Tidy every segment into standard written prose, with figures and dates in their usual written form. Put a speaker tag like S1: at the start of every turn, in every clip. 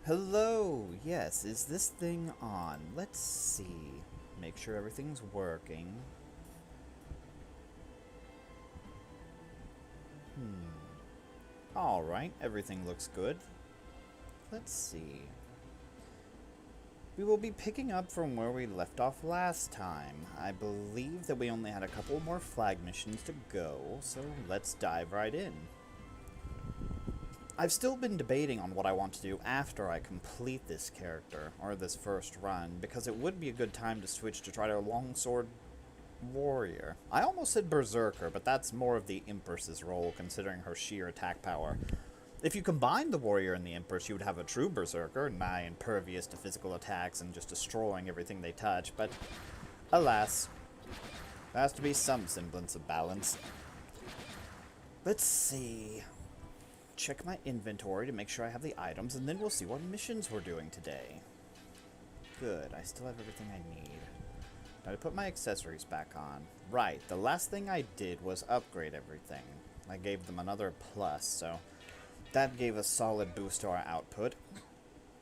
S1: Hello! Yes, is this thing on? Let's see. Make sure everything's working. Alright, everything looks good. Let's see. We will be picking up from where we left off last time. I believe that we only had a couple more flag missions to go, so let's dive right in. I've still been debating on what I want to do after I complete this character, or this first run, because it would be a good time to switch to try to longsword warrior. I almost said berserker, but that's more of the Empress's role, considering her sheer attack power. If you combine the warrior and the Empress, you would have a true berserker, nigh impervious to physical attacks and just destroying everything they touch, but alas, there has to be some semblance of balance. Let's see. Check my inventory to make sure I have the items, and then we'll see what missions we're doing today. Good, I still have everything I need. Now to put my accessories back on. Right, the last thing I did was upgrade everything. I gave them another plus, so that gave a solid boost to our output.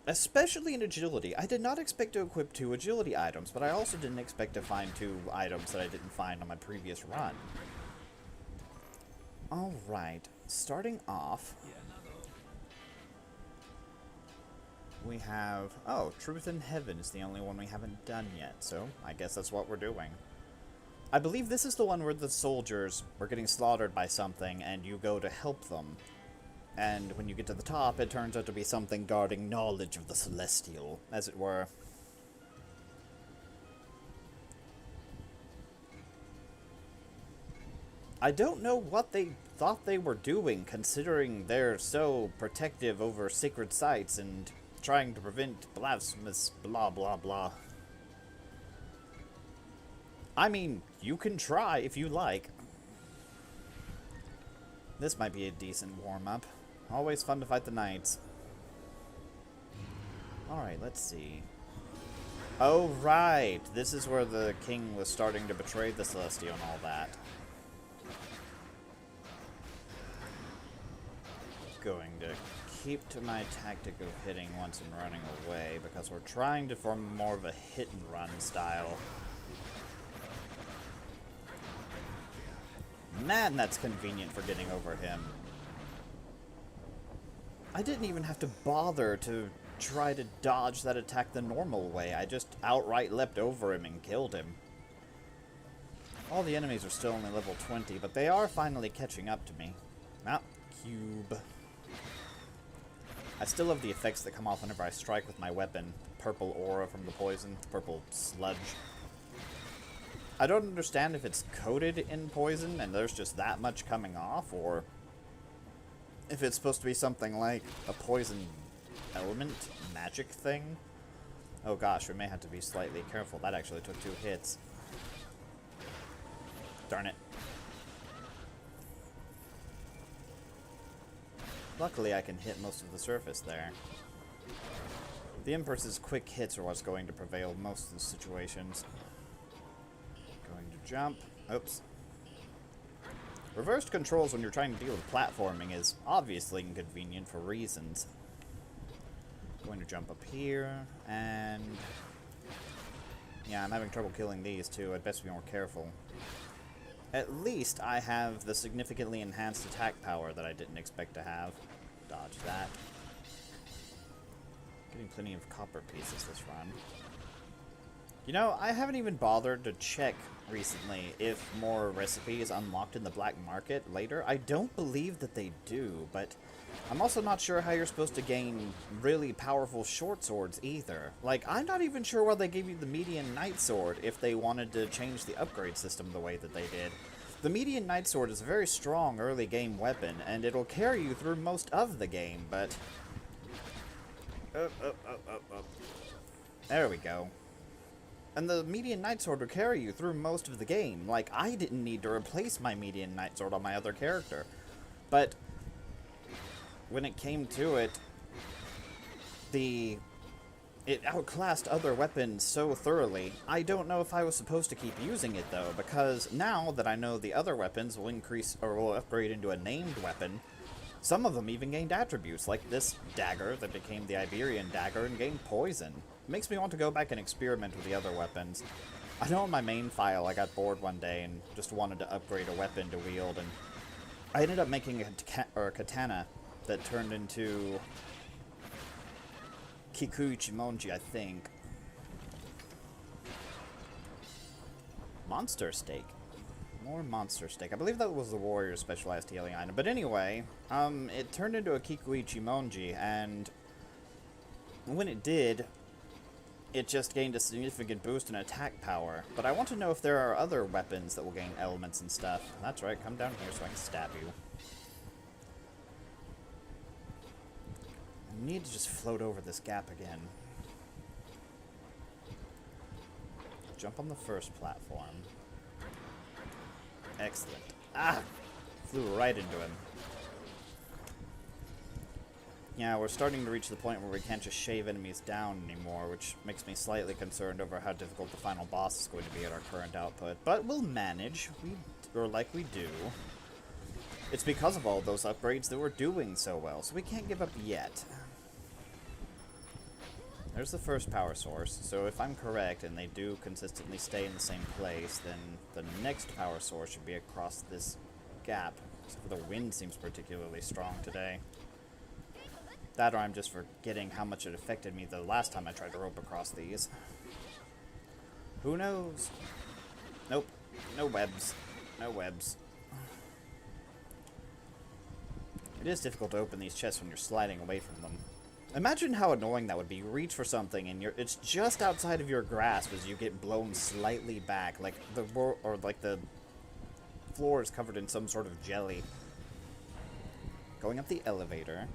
S1: Especially in agility. I did not expect to equip 2 agility items, but I also didn't expect to find 2 items that I didn't find on my previous run. Alright, starting off, we have... Oh, Truth in Heaven is the only one we haven't done yet, so I guess that's what we're doing. I believe this is the one where the soldiers were getting slaughtered by something, and you go to help them. And when you get to the top, it turns out to be something guarding knowledge of the Celestial, as it were. I don't know what they thought they were doing, considering they're so protective over sacred sites and trying to prevent blasphemous blah blah blah. I mean, you can try if you like. This might be a decent warm-up. Always fun to fight the knights. Alright, let's see. Oh, right! This is where the king was starting to betray the Celestial and all that. Going to keep to my tactic of hitting once and running away, because we're trying to form more of a hit-and-run style. Man, that's convenient for getting over him. I didn't even have to bother to try to dodge that attack the normal way. I just outright leapt over him and killed him. All the enemies are still only level 20, but they are finally catching up to me. Ah, cube. I still have the effects that come off whenever I strike with my weapon. Purple aura from the poison, purple sludge. I don't understand if it's coated in poison and there's just that much coming off, or if it's supposed to be something like a poison element magic thing. Oh gosh, we may have to be slightly careful. That actually took 2 hits. Darn it. Luckily, I can hit most of the surface there. The Empress's quick hits are what's going to prevail most of the situations. Going to jump. Oops. Reversed controls when you're trying to deal with platforming is obviously inconvenient for reasons. Going to jump up here, and... yeah, I'm having trouble killing these too. I'd best be more careful. At least I have the significantly enhanced attack power that I didn't expect to have. Dodge that. Getting plenty of copper pieces this run. You know, I haven't even bothered to check recently if more recipes unlocked in the black market later. I don't believe that they do, but I'm also not sure how you're supposed to gain really powerful short swords either. Like, I'm not even sure why they gave you the median knight sword if they wanted to change the upgrade system the way that they did. The median knight sword is a very strong early game weapon, and it'll carry you through most of the game, but... There we go. And the median knight sword will carry you through most of the game. Like, I didn't need to replace my median knight sword on my other character. But when it came to it, it outclassed other weapons so thoroughly. I don't know if I was supposed to keep using it, though, because now that I know the other weapons will increase, or will upgrade into a named weapon, Some of them even gained attributes, like this dagger that became the Iberian dagger and gained poison. It makes me want to go back and experiment with the other weapons. I know in my main file I got bored one day and just wanted to upgrade a weapon to wield, and I ended up making a katana that turned into Kikuyu Chimonji, I think. Monster steak. More monster steak. I believe that was the warrior's specialized healing item. But anyway, it turned into a Kikuyu Chimonji, and when it did, it just gained a significant boost in attack power. But I want to know if there are other weapons that will gain elements and stuff. That's right, come down here so I can stab you. I need to just float over this gap again. Jump on the first platform. Excellent. Ah! Flew right into him. Yeah, we're starting to reach the point where we can't just shave enemies down anymore, which makes me slightly concerned over how difficult the final boss is going to be at our current output. But we'll manage, or like we do. It's because of all those upgrades that we're doing so well, so we can't give up yet. There's the first power source, so if I'm correct and they do consistently stay in the same place, then the next power source should be across this gap. Except for the wind seems particularly strong today. That or I'm just forgetting how much it affected me the last time I tried to rope across these. Who knows? Nope. No webs. No webs. It is difficult to open these chests when you're sliding away from them. Imagine how annoying that would be. You reach for something and it's just outside of your grasp as you get blown slightly back, like the floor is covered in some sort of jelly. Going up the elevator.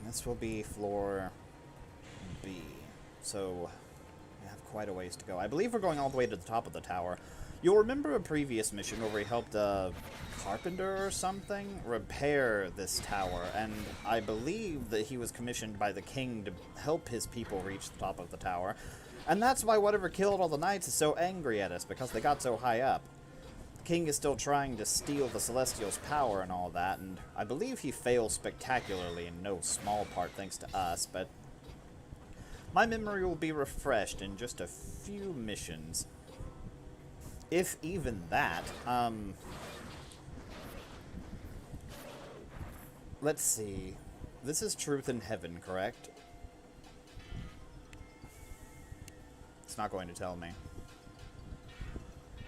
S1: This will be floor B. So we have quite a ways to go. I believe we're going all the way to the top of the tower. You'll remember a previous mission where we helped a carpenter or something repair this tower, and I believe that he was commissioned by the king to help his people reach the top of the tower. And that's why whatever killed all the knights is so angry at us, because they got so high up. The king is still trying to steal the Celestials' power and all that, and I believe he fails spectacularly in no small part thanks to us, but my memory will be refreshed in just a few missions. If even that. Let's see. This is Truth in Heaven, correct? It's not going to tell me.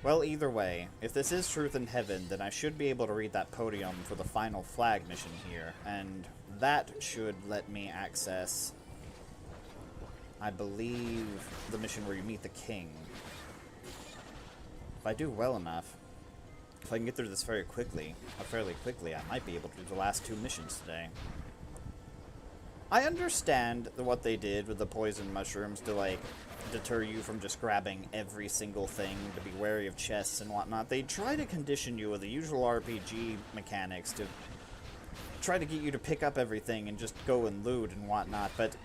S1: Well, either way, if this is Truth in Heaven, then I should be able to read that podium for the final flag mission here, and that should let me access, I believe, the mission where you meet the king. If I do well enough, if I can get through this fairly quickly, I might be able to do the last two missions today. I understand what they did with the poison mushrooms to, like, deter you from just grabbing every single thing, to be wary of chests and whatnot. They try to condition you with the usual RPG mechanics to try to get you to pick up everything and just go and loot and whatnot, but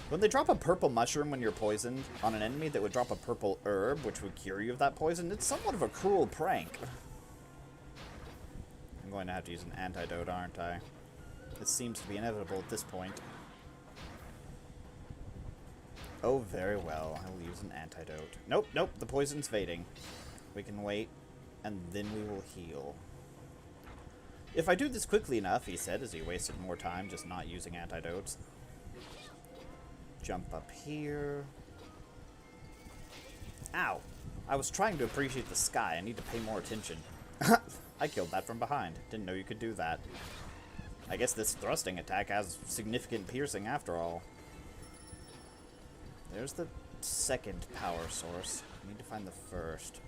S1: when they drop a purple mushroom when you're poisoned on an enemy that would drop a purple herb, which would cure you of that poison, it's somewhat of a cruel prank. I'm going to have to use an antidote, aren't I? It seems to be inevitable at this point. Oh, very well. I will use an antidote. Nope, nope, the poison's fading. We can wait, and then we will heal. If I do this quickly enough, he said, as he wasted more time just not using antidotes. Jump up here. Ow! I was trying to appreciate the sky. I need to pay more attention. I killed that from behind. Didn't know you could do that. I guess this thrusting attack has significant piercing after all. There's the second power source. I need to find the first.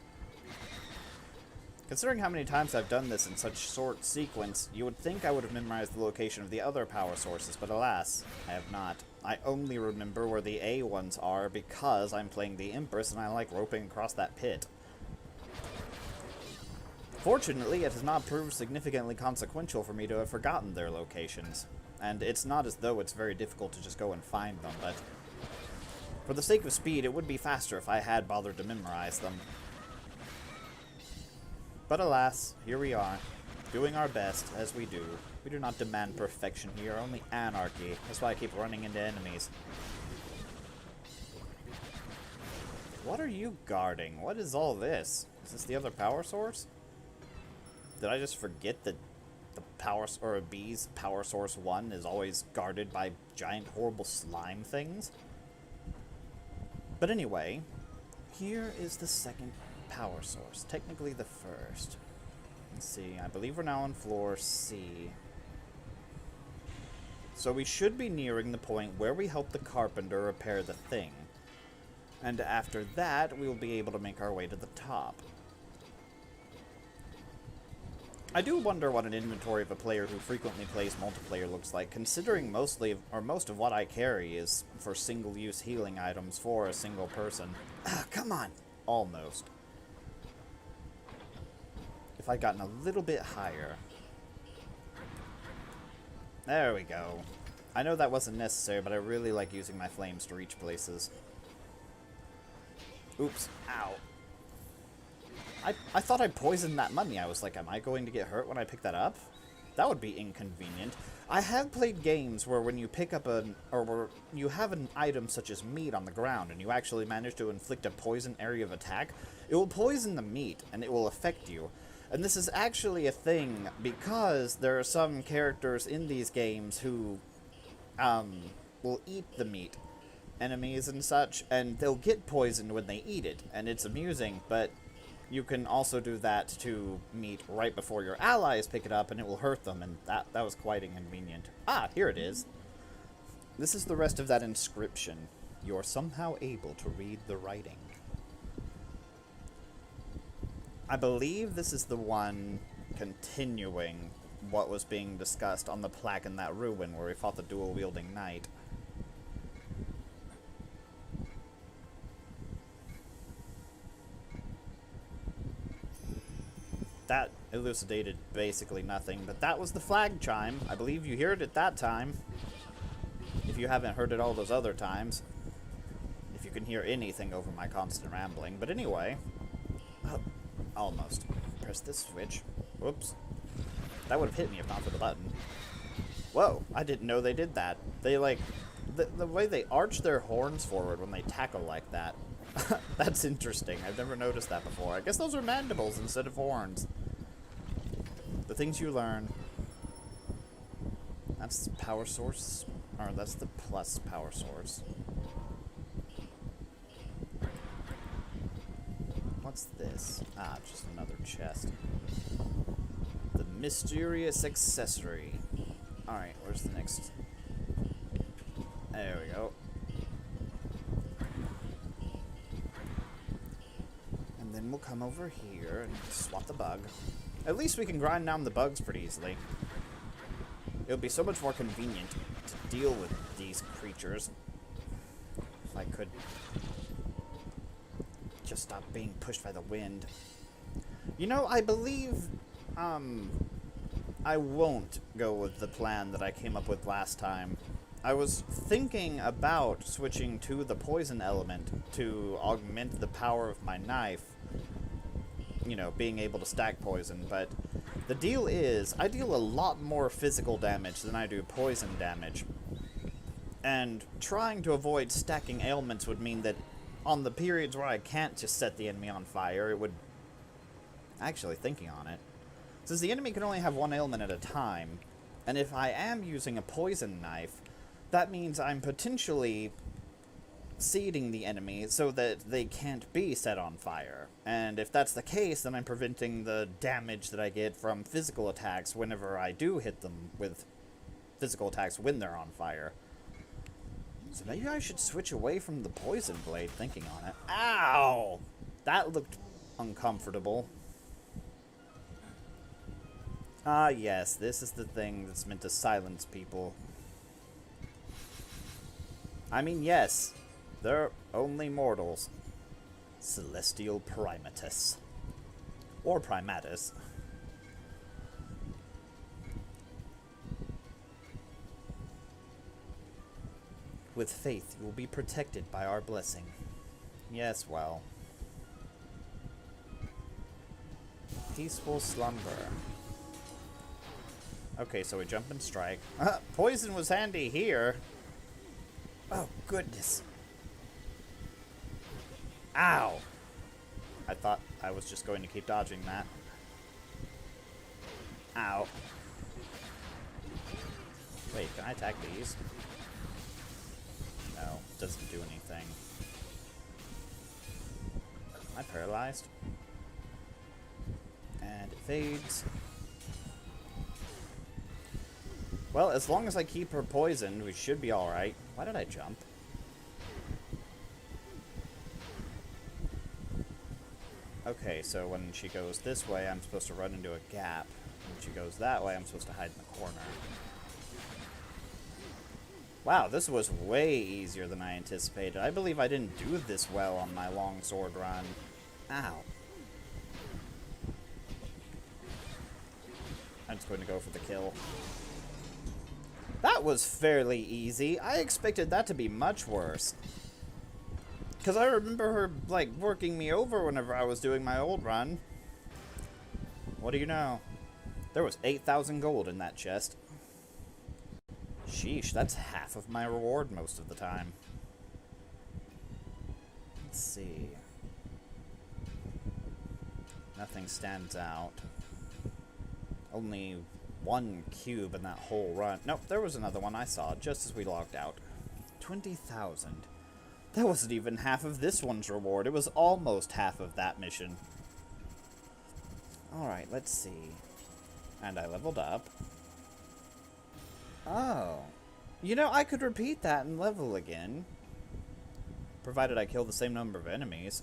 S1: Considering how many times I've done this in such short sequence, you would think I would have memorized the location of the other power sources, but alas, I have not. I only remember where the A ones are because I'm playing the Empress and I like roping across that pit. Fortunately, it has not proved significantly consequential for me to have forgotten their locations. And it's not as though it's very difficult to just go and find them, but for the sake of speed, it would be faster if I had bothered to memorize them. But alas, here we are. Doing our best, as we do. We do not demand perfection here, only anarchy. That's why I keep running into enemies. What are you guarding? What is all this? Is this the other power source? Did I just forget that the power, or a bee's power source 1 is always guarded by giant horrible slime things? But anyway, here is the second power source. Technically the first. Let's see, I believe we're now on floor C. So we should be nearing the point where we help the carpenter repair the thing. And after that, we will be able to make our way to the top. I do wonder what an inventory of a player who frequently plays multiplayer looks like, considering most of what I carry is for single-use healing items for a single person. Ah, come on! Almost. If I'd gotten a little bit higher. There we go. I know that wasn't necessary, but I really like using my flames to reach places. Oops. Ow. I thought I poisoned that money. I was like, am I going to get hurt when I pick that up? That would be inconvenient. I have played games where when you pick up or where you have an item such as meat on the ground and you actually manage to inflict a poison area of attack, it will poison the meat and it will affect you. And this is actually a thing because there are some characters in these games who will eat the meat, enemies and such, and they'll get poisoned when they eat it, and it's amusing, but you can also do that to meat right before your allies pick it up, and it will hurt them, and that was quite inconvenient. Ah, here it is. This is the rest of that inscription. You're somehow able to read the writing. I believe this is the one continuing what was being discussed on the plaque in that ruin where we fought the dual-wielding knight. That elucidated basically nothing, but that was the flag chime. I believe you heard it that time. If you haven't heard it all those other times. If you can hear anything over my constant rambling. But anyway. Oh, almost. Press this switch. Whoops. That would have hit me if not for the button. Whoa, I didn't know they did that. They like... The way they arch their horns forward when they tackle like that. That's interesting. I've never noticed that before. I guess those are mandibles instead of horns. The things you learn. That's the power source. Or that's the plus power source. What's this? Ah, just another chest. The mysterious accessory. Alright, where's the next? There we go. And then we'll come over here and swap the bug. At least we can grind down the bugs pretty easily. It would be so much more convenient to deal with these creatures. If I could just stop being pushed by the wind. You know, I believe, I won't go with the plan that I came up with last time. I was thinking about switching to the poison element to augment the power of my knife. You know, being able to stack poison, but the deal is, I deal a lot more physical damage than I do poison damage. And trying to avoid stacking ailments would mean that on the periods where I can't just set the enemy on fire, it would... Actually, thinking on it, since the enemy can only have one ailment at a time, and if I am using a poison knife, that means I'm potentially seeding the enemy so that they can't be set on fire. And if that's the case, then I'm preventing the damage that I get from physical attacks whenever I do hit them with physical attacks when they're on fire. So maybe I should switch away from the poison blade, thinking on it. Ow! That looked uncomfortable. Ah, yes, this is the thing that's meant to silence people. I mean, yes, they're only mortals. Celestial Primatus. Or Primatus. With faith, you will be protected by our blessing. Yes, well. Peaceful slumber. Okay, so we jump and strike. Poison was handy here. Oh, goodness. Ow! I thought I was just going to keep dodging that. Ow. Wait, can I attack these? No, doesn't do anything. Am I paralyzed? And it fades. Well, as long as I keep her poisoned, we should be alright. Why did I jump? Okay, so when she goes this way, I'm supposed to run into a gap. When she goes that way, I'm supposed to hide in the corner. Wow, this was way easier than I anticipated. I believe I didn't do this well on my long sword run. Ow. I'm just going to go for the kill. That was fairly easy. I expected that to be much worse. Because I remember her, like, working me over whenever I was doing my old run. What do you know? There was 8,000 gold in that chest. Sheesh, that's half of my reward most of the time. Let's see. Nothing stands out. Only one cube in that whole run. Nope, there was another one I saw just as we logged out. 20,000. That wasn't even half of this one's reward. It was almost half of that mission. Alright, let's see. And I leveled up. Oh. You know, I could repeat that and level again. Provided I kill the same number of enemies.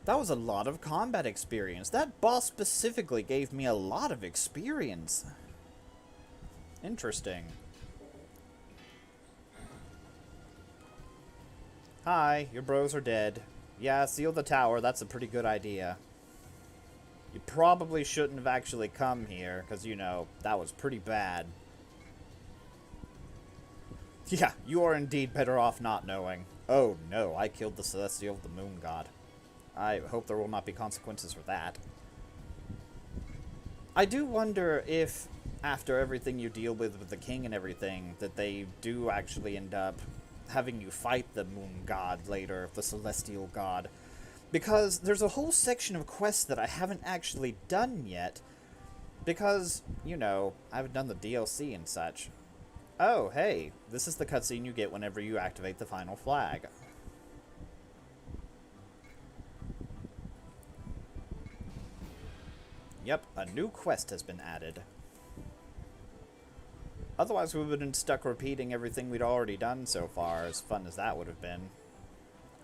S1: That was a lot of combat experience. That boss specifically gave me a lot of experience. Interesting. Hi, your bros are dead. Yeah, seal the tower. That's a pretty good idea. You probably shouldn't have actually come here, because, you know, that was pretty bad. Yeah, you are indeed better off not knowing. Oh no, I killed the Celestial of the Moon God. I hope there will not be consequences for that. I do wonder if, after everything you deal with the king and everything, that they do actually end up having you fight the Moon God later, the Celestial God. Because there's a whole section of quests that I haven't actually done yet. Because, you know, I haven't done the DLC and such. Oh, hey, this is the cutscene you get whenever you activate the final flag. Yep, a new quest has been added. Otherwise, we would have been stuck repeating everything we'd already done so far, as fun as that would have been.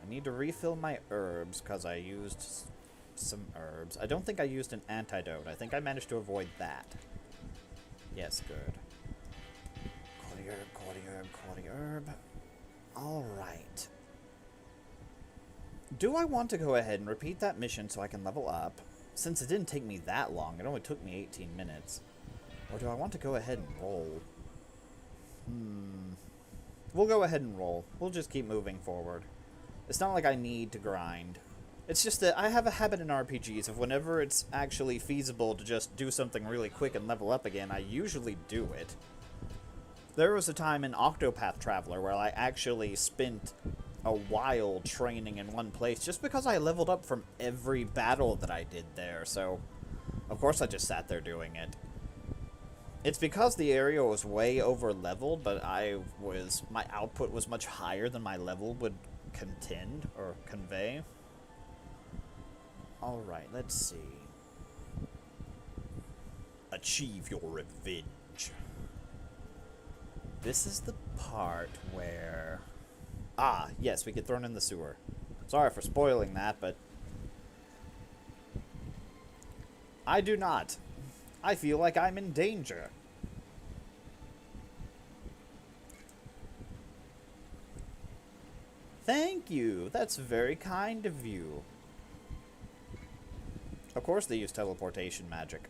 S1: I need to refill my herbs, because I used some herbs. I don't think I used an antidote. I think I managed to avoid that. Yes, good. Quality herb, quality herb, quality herb. Alright. Do I want to go ahead and repeat that mission so I can level up? Since it didn't take me that long, it only took me 18 minutes. Or do I want to go ahead and roll? We'll go ahead and roll. We'll just keep moving forward. It's not like I need to grind. It's just that I have a habit in RPGs of whenever it's actually feasible to just do something really quick and level up again, I usually do it. There was a time in Octopath Traveler where I actually spent a while training in one place just because I leveled up from every battle that I did there, so of course I just sat there doing it. It's because the area was way over leveled, but my output was much higher than my level would contend or convey. Alright, let's see. Achieve your revenge. This is the part where... Ah, yes, we get thrown in the sewer. Sorry for spoiling that, but... I do not. I feel like I'm in danger. Thank you. That's very kind of you. Of course they use teleportation magic.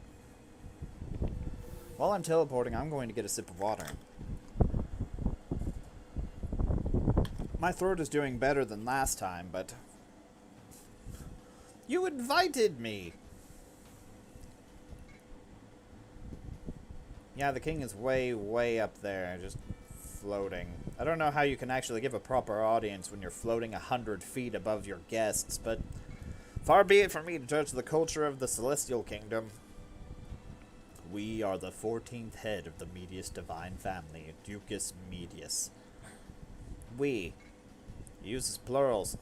S1: While I'm teleporting, I'm going to get a sip of water. My throat is doing better than last time, but... You invited me! Yeah, the king is way, way up there, just floating. I don't know how you can actually give a proper audience when you're floating 100 feet above your guests, but far be it from me to judge the culture of the Celestial Kingdom. We are the 14th head of the Medius divine family, Ducus Medius. We. He uses plurals.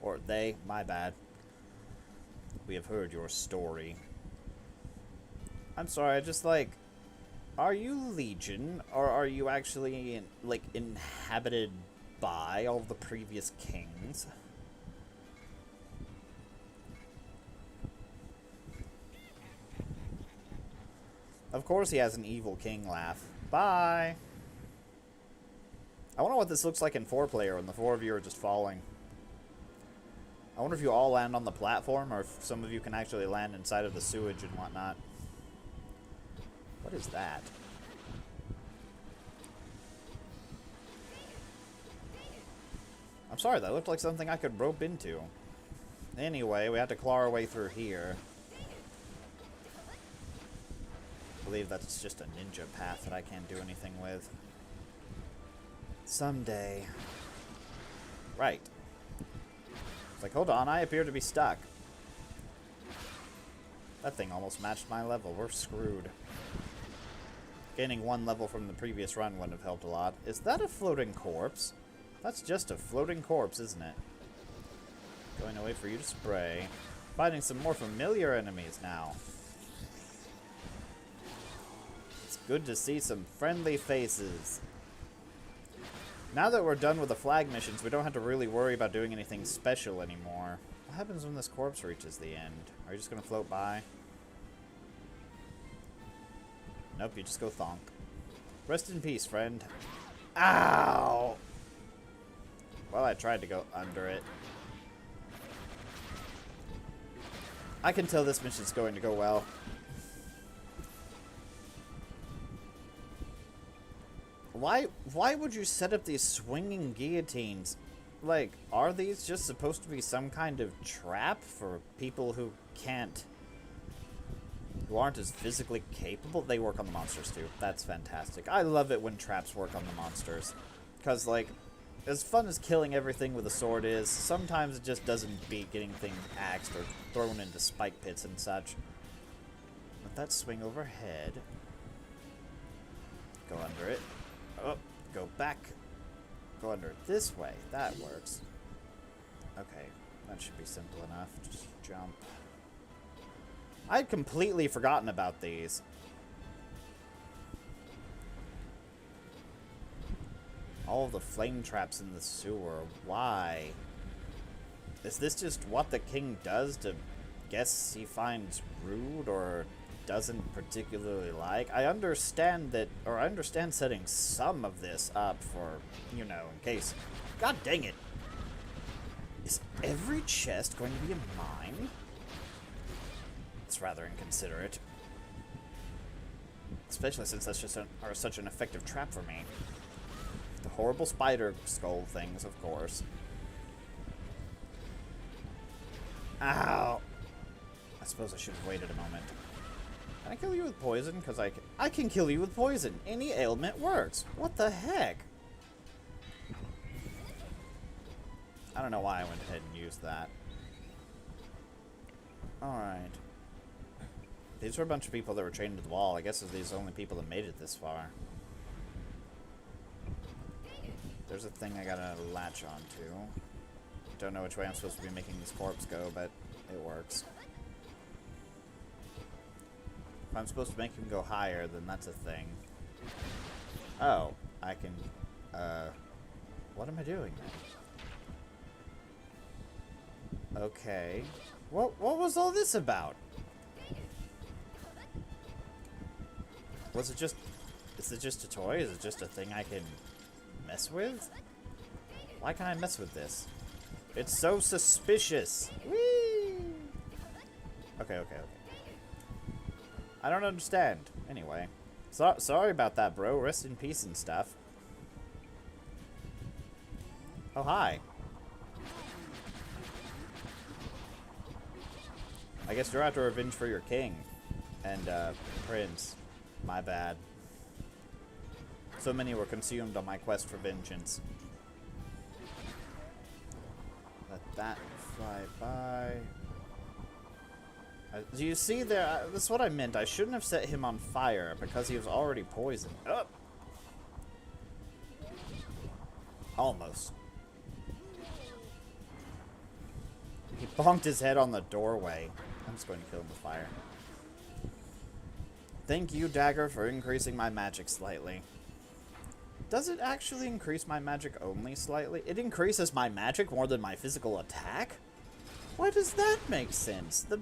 S1: Or they, my bad. We have heard your story. I'm sorry, I just like... Are you Legion, or are you actually, inhabited by all the previous kings? Of course he has an evil king laugh. Bye! I wonder what this looks like in 4-player when the 4 of you are just falling. I wonder if you all land on the platform, or if some of you can actually land inside of the sewage and whatnot. What is that? I'm sorry, that looked like something I could rope into. Anyway, we had to claw our way through here. I believe that's just a ninja path that I can't do anything with. Someday. Right. It's like, hold on, I appear to be stuck. That thing almost matched my level. We're screwed. Gaining 1 level from the previous run wouldn't have helped a lot. Is that a floating corpse? That's just a floating corpse, isn't it? Going away for you to spray. Finding some more familiar enemies now. It's good to see some friendly faces. Now that we're done with the flag missions, we don't have to really worry about doing anything special anymore. What happens when this corpse reaches the end? Are you just going to float by? Nope, you just go thonk. Rest in peace, friend. Ow! Well, I tried to go under it. I can tell this mission's going to go well. Why would you set up these swinging guillotines? Like, are these just supposed to be some kind of trap for people who aren't as physically capable? They work on the monsters too. That's fantastic. I love it when traps work on the monsters. Because, like, as fun as killing everything with a sword is, sometimes it just doesn't beat getting things axed or thrown into spike pits and such. Let that swing overhead. Go under it. Oh, go back. Go under it this way. That works. Okay, that should be simple enough. Just jump. I'd completely forgotten about these. All the flame traps in the sewer. Why? Is this just what the king does to guests he finds rude or doesn't particularly like? I understand that, or I understand setting some of this up for, you know, in case. God dang it! Is every chest going to be a mine? It's rather inconsiderate. Especially since that's just such an effective trap for me. The horrible spider skull things, of course. Ow! I suppose I should have waited a moment. Can I kill you with poison? Because I can kill you with poison. Any ailment works. What the heck? I don't know why I went ahead and used that. Alright. These were a bunch of people that were chained to the wall. I guess these are the only people that made it this far. There's a thing I gotta latch onto. Don't know which way I'm supposed to be making this corpse go, but it works. If I'm supposed to make him go higher, then that's a thing. Oh, I can, what am I doing then? Okay. What was all this about? Was it just... Is it just a toy? Is it just a thing I can mess with? Why can't I mess with this? It's so suspicious. Whee! Okay. I don't understand. Anyway. Sorry about that, bro. Rest in peace and stuff. Oh, hi. I guess you're after revenge for your king and prince. My bad. So many were consumed on my quest for vengeance. Let that fly by. Do you see there? That's what I meant. I shouldn't have set him on fire because he was already poisoned. Oh! Almost. He bonked his head on the doorway. I'm just going to kill him with fire. Thank you, Dagger, for increasing my magic slightly. Does it actually increase my magic only slightly? It increases my magic more than my physical attack? Why does that make sense? The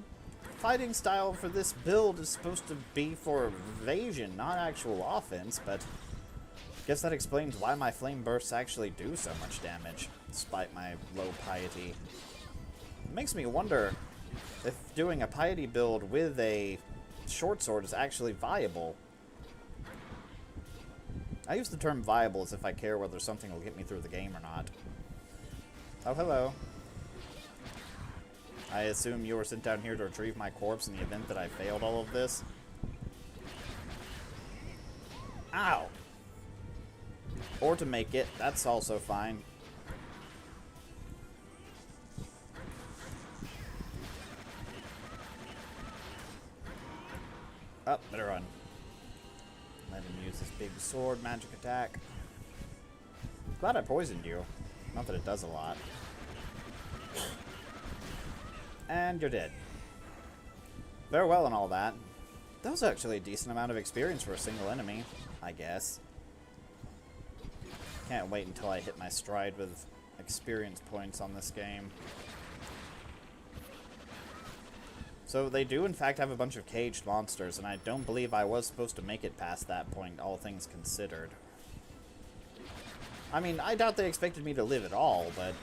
S1: fighting style for this build is supposed to be for evasion, not actual offense, but I guess that explains why my flame bursts actually do so much damage, despite my low piety. It makes me wonder if doing a piety build with a short sword is actually viable. I use the term viable as if I care whether something will get me through the game or not. Oh, hello. I assume you were sent down here to retrieve my corpse in the event that I failed all of this. Ow! Or to make it, that's also fine. Oh, better run. Let him use his big sword magic attack. Glad I poisoned you. Not that it does a lot. And you're dead. Farewell and all that. That was actually a decent amount of experience for a single enemy, I guess. Can't wait until I hit my stride with experience points on this game. So they do in fact have a bunch of caged monsters, and I don't believe I was supposed to make it past that point, all things considered. I mean, I doubt they expected me to live at all, but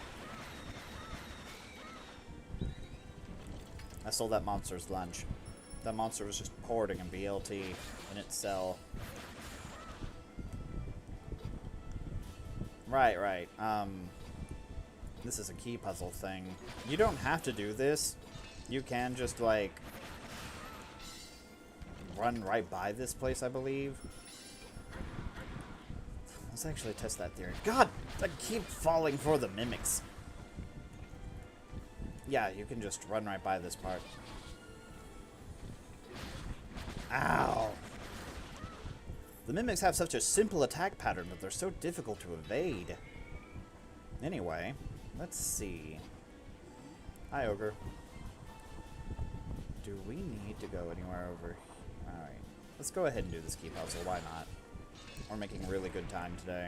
S1: I stole that monster's lunch. That monster was just hoarding a BLT in its cell. Right. This is a key puzzle thing. You don't have to do this. You can just, like, run right by this place, I believe. Let's actually test that theory. God, I keep falling for the mimics. Yeah, you can just run right by this part. Ow! The mimics have such a simple attack pattern, but they're so difficult to evade. Anyway, let's see. Hi, Ogre. Do we need to go anywhere over here? Alright. Let's go ahead and do this key puzzle. Why not? We're making really good time today.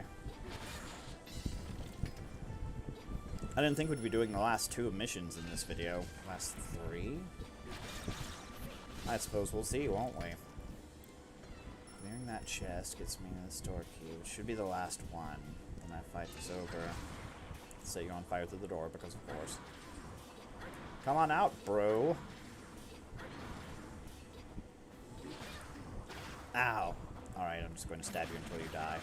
S1: I didn't think we'd be doing the last 2 missions in this video. Last 3? I suppose we'll see, won't we? Clearing that chest gets me the store key, which should be the last one. When I fight this ogre. Set you on fire through the door, because of course. Come on out, bro. Ow. Alright, I'm just going to stab you until you die.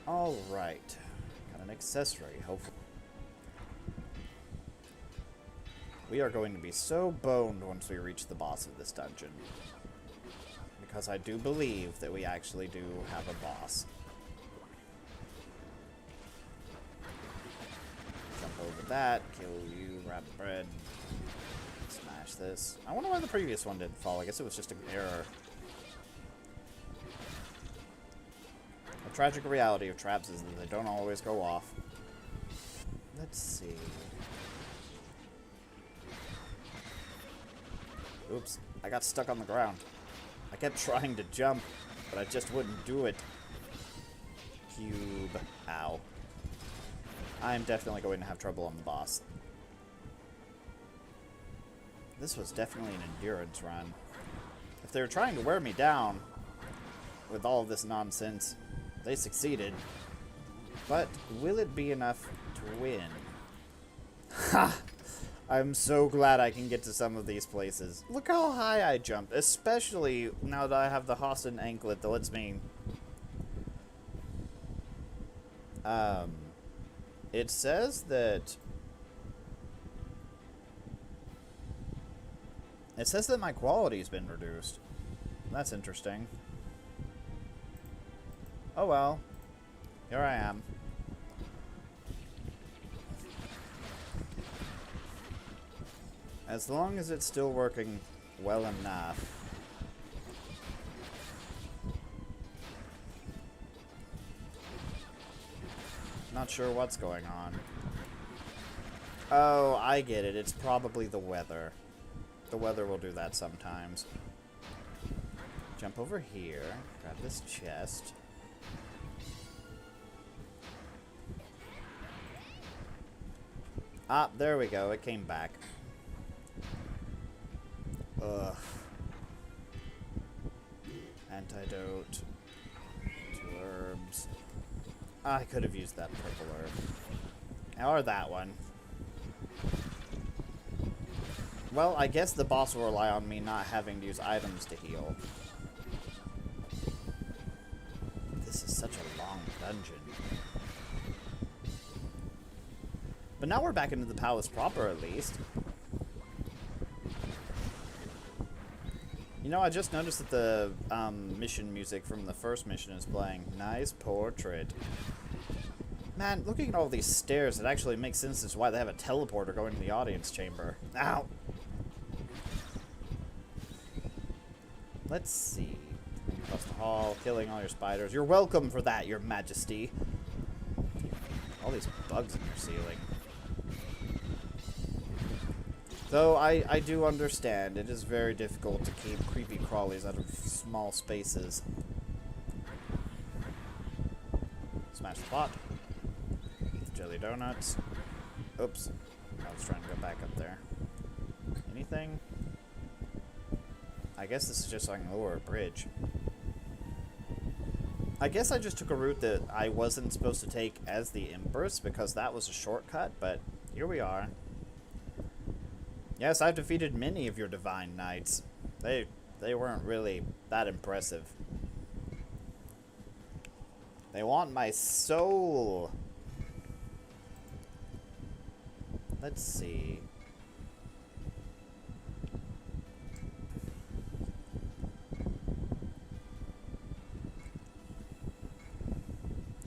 S1: Alright. Got an accessory, hopefully. We are going to be so boned once we reach the boss of this dungeon. Because I do believe that we actually do have a boss. Jump over that, kill you, rabbit bread. Smash this. I wonder why the previous one didn't fall. I guess it was just an error. The tragic reality of traps is that they don't always go off. Let's see. Oops, I got stuck on the ground. I kept trying to jump, but I just wouldn't do it. Cube. Ow. I'm definitely going to have trouble on the boss. This was definitely an endurance run. If they were trying to wear me down with all of this nonsense, they succeeded. But will it be enough to win? Ha! I'm so glad I can get to some of these places. Look how high I jumped, especially now that I have the Hassan anklet that lets me... It says that... It says that my quality's been reduced. That's interesting. Oh well. Here I am. As long as it's still working well enough. Not sure what's going on. Oh, I get it. It's probably the weather. The weather will do that sometimes. Jump over here. Grab this chest. Ah, there we go. It came back. Ugh. Antidote. 2 herbs. I could have used that purple herb. Or that one. Well, I guess the boss will rely on me not having to use items to heal. This is such a long dungeon. But now we're back into the palace proper, at least. You know, I just noticed that the mission music from the first mission is playing. Nice portrait. Man, looking at all these stairs, it actually makes sense as to why they have a teleporter going to the audience chamber. Ow! Let's see. Across the hall, killing all your spiders. You're welcome for that, your majesty. All these bugs in your ceiling. Though I do understand, it is very difficult to keep creepy crawlies out of small spaces. Smash the pot. Jelly donuts. Oops. I was trying to go back up there. Anything? I guess this is just so I can lower a bridge. I guess I just took a route that I wasn't supposed to take as the Empress because that was a shortcut, but here we are. Yes, I've defeated many of your divine knights. They weren't really that impressive. They want my soul. Let's see.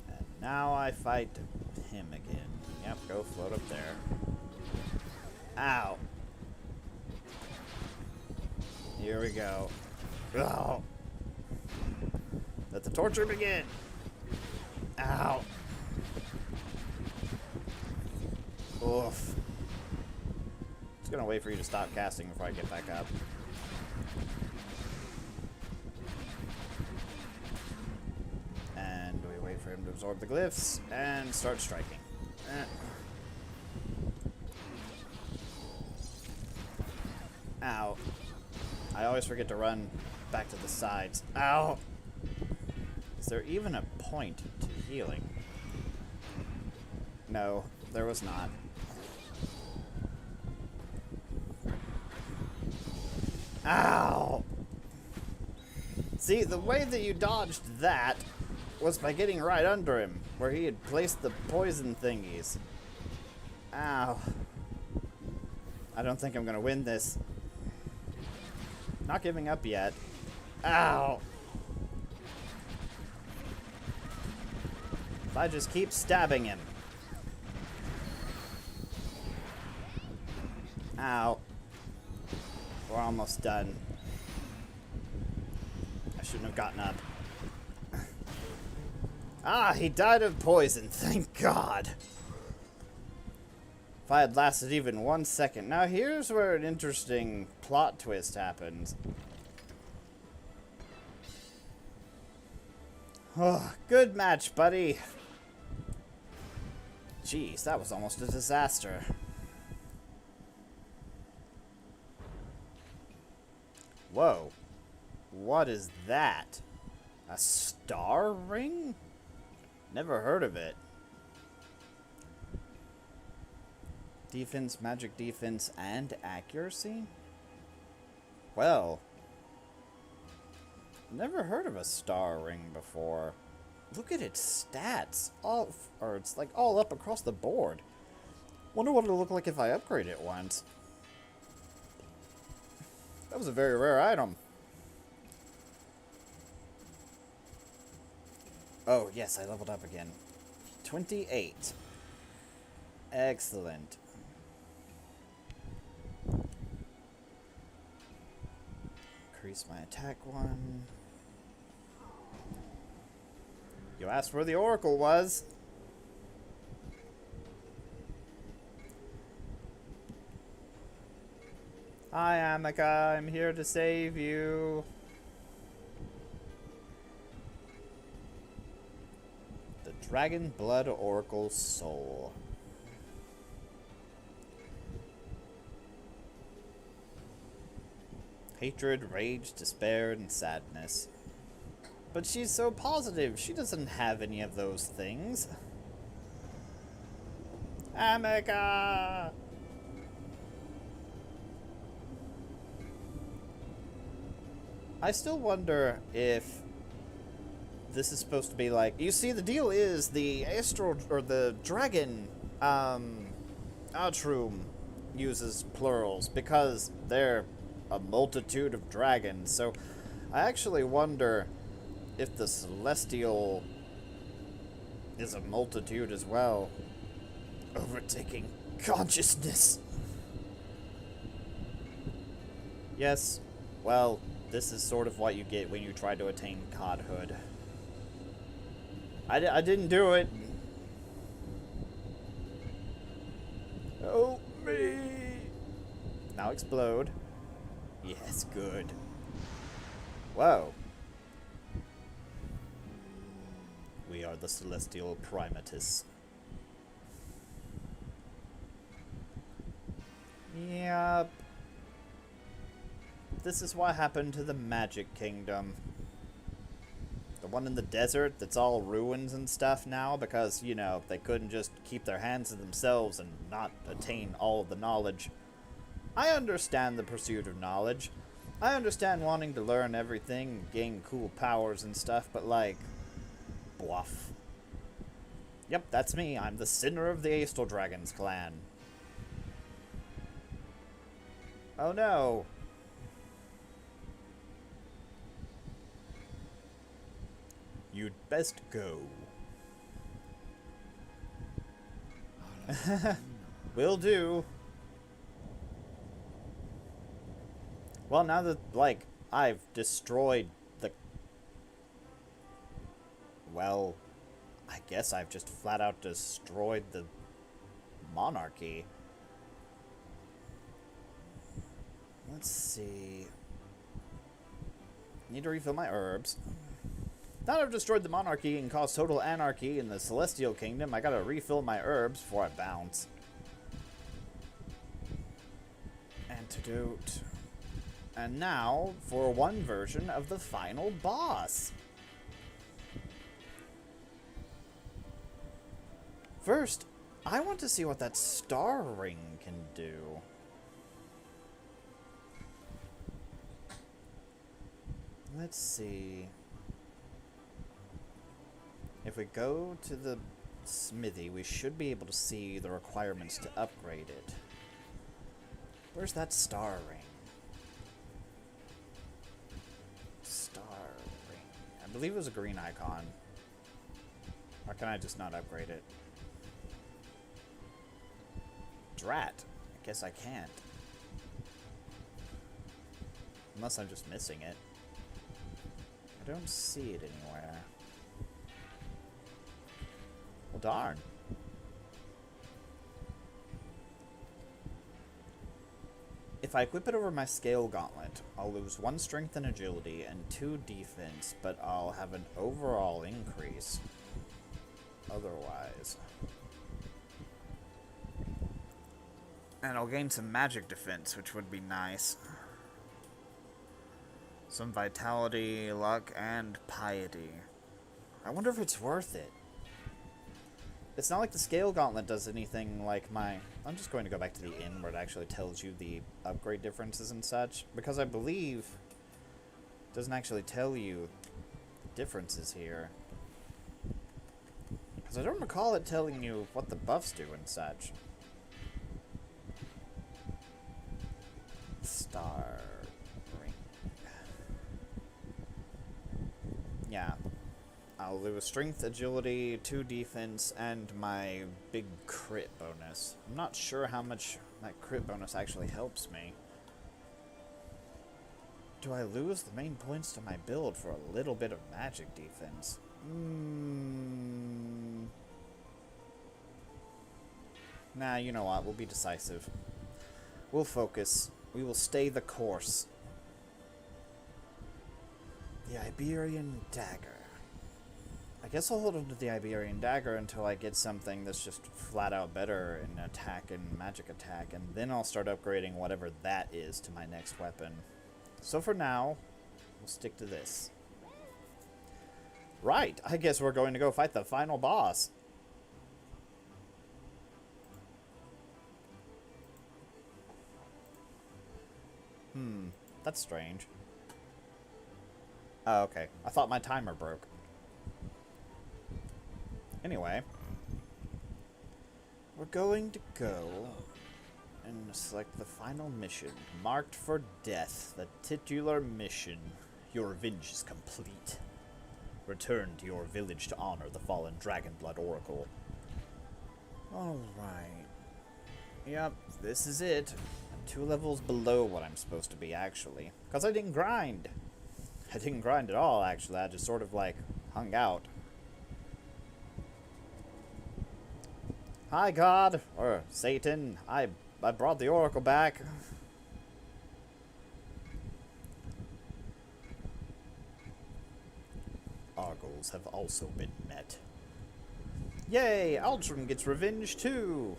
S1: And now I fight him again. Yep, go float up there. Ow. Here we go. Oh. Let the torture begin. Ow. Oof. Just gonna wait for you to stop casting before I get back up. And we wait for him to absorb the glyphs and start striking. Ow. I always forget to run back to the sides. Ow! Is there even a point to healing? No, there was not. Ow! See, the way that you dodged that was by getting right under him, where he had placed the poison thingies. Ow. I don't think I'm gonna win this. Not giving up yet. Ow! If I just keep stabbing him. Ow. We're almost done. I shouldn't have gotten up. Ah, he died of poison, thank God. If I had lasted even 1 second. Now here's where an interesting plot twist happens. Oh, good match, buddy. Jeez, that was almost a disaster. Whoa. What is that? A star ring? Never heard of it. Defense, magic defense, and accuracy? Well, never heard of a star ring before. Look at its stats. It's like all up across the board. Wonder what it'll look like if I upgrade it once. was a very rare item. Oh, yes, I leveled up again. 28. Excellent. Increase my attack 1. You asked where the oracle was. Hi, Amica. I'm here to save you. The Dragon Blood Oracle Soul. Hatred, rage, despair, and sadness. But she's so positive. She doesn't have any of those things. Amica! I still wonder if this is supposed to be like... You see, the deal is the astral... or the dragon... Outroom uses plurals because they're a multitude of dragons. So I actually wonder if the celestial is a multitude as well. Overtaking consciousness. Yes, well, this is sort of what you get when you try to attain godhood. I didn't do it. Help me. Now explode. Yes, good. Whoa. We are the Celestial Primatus. Yep. This is what happened to the Magic Kingdom. The one in the desert that's all ruins and stuff now because, you know, they couldn't just keep their hands to themselves and not attain all of the knowledge. I understand the pursuit of knowledge. I understand wanting to learn everything and gain cool powers and stuff, but like, bluff. Yep, that's me. I'm the sinner of the Astral Dragons clan. Oh no. You'd best go. Will do. Well, now that, like, I've destroyed the... Well, I guess I've just flat out destroyed the monarchy. Let's see. Need to refill my herbs. Now that I've destroyed the monarchy and caused total anarchy in the Celestial Kingdom, I gotta refill my herbs before I bounce. Antidote. And now, for one version of the final boss. First, I want to see what that star ring can do. Let's see. If we go to the smithy, we should be able to see the requirements to upgrade it. Where's that star ring? Star ring. I believe it was a green icon. Or can I just not upgrade it? Drat. I guess I can't. Unless I'm just missing it. I don't see it anywhere. Well, darn. If I equip it over my scale gauntlet, I'll lose 1 strength and agility and 2 defense, but I'll have an overall increase. Otherwise. And I'll gain some magic defense, which would be nice. Some vitality, luck, and piety. I wonder if it's worth it. It's not like the scale gauntlet does anything like my... I'm just going to go back to the inn where it actually tells you the upgrade differences and such. Because I believe it doesn't actually tell you the differences here. Because I don't recall it telling you what the buffs do and such. Star yeah. I'll lose strength, agility, 2 defense, and my big crit bonus. I'm not sure how much that crit bonus actually helps me. Do I lose the main points to my build for a little bit of magic defense? Nah, you know what? We'll be decisive. We'll focus. We will stay the course. The Iberian Dagger. I guess I'll hold on to the Iberian Dagger until I get something that's just flat out better in attack and magic attack, and then I'll start upgrading whatever that is to my next weapon. So for now, we'll stick to this. Right, I guess we're going to go fight the final boss. That's strange. Oh, okay. I thought my timer broke. Anyway, we're going to go and select the final mission. Marked for death. The titular mission. Your revenge is complete. Return to your village to honor the fallen Dragonblood Oracle. Alright. Yep, this is it. I'm 2 levels below what I'm supposed to be, actually. Because I didn't grind. I didn't grind at all, actually. I just sort of, like, hung out. Hi, God. Or Satan. I brought the Oracle back. Our goals have also been met. Yay! Aldrin gets revenge, too!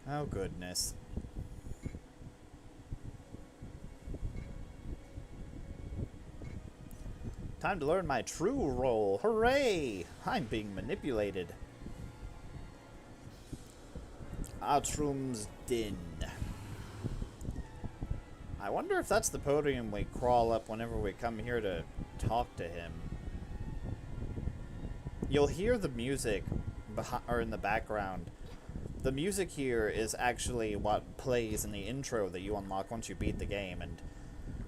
S1: Oh, goodness. Time to learn my true role. Hooray! I'm being manipulated. Outrum's Din. I wonder if that's the podium we crawl up whenever we come here to talk to him. You'll hear the music or in the background. The music here is actually what plays in the intro that you unlock once you beat the game, and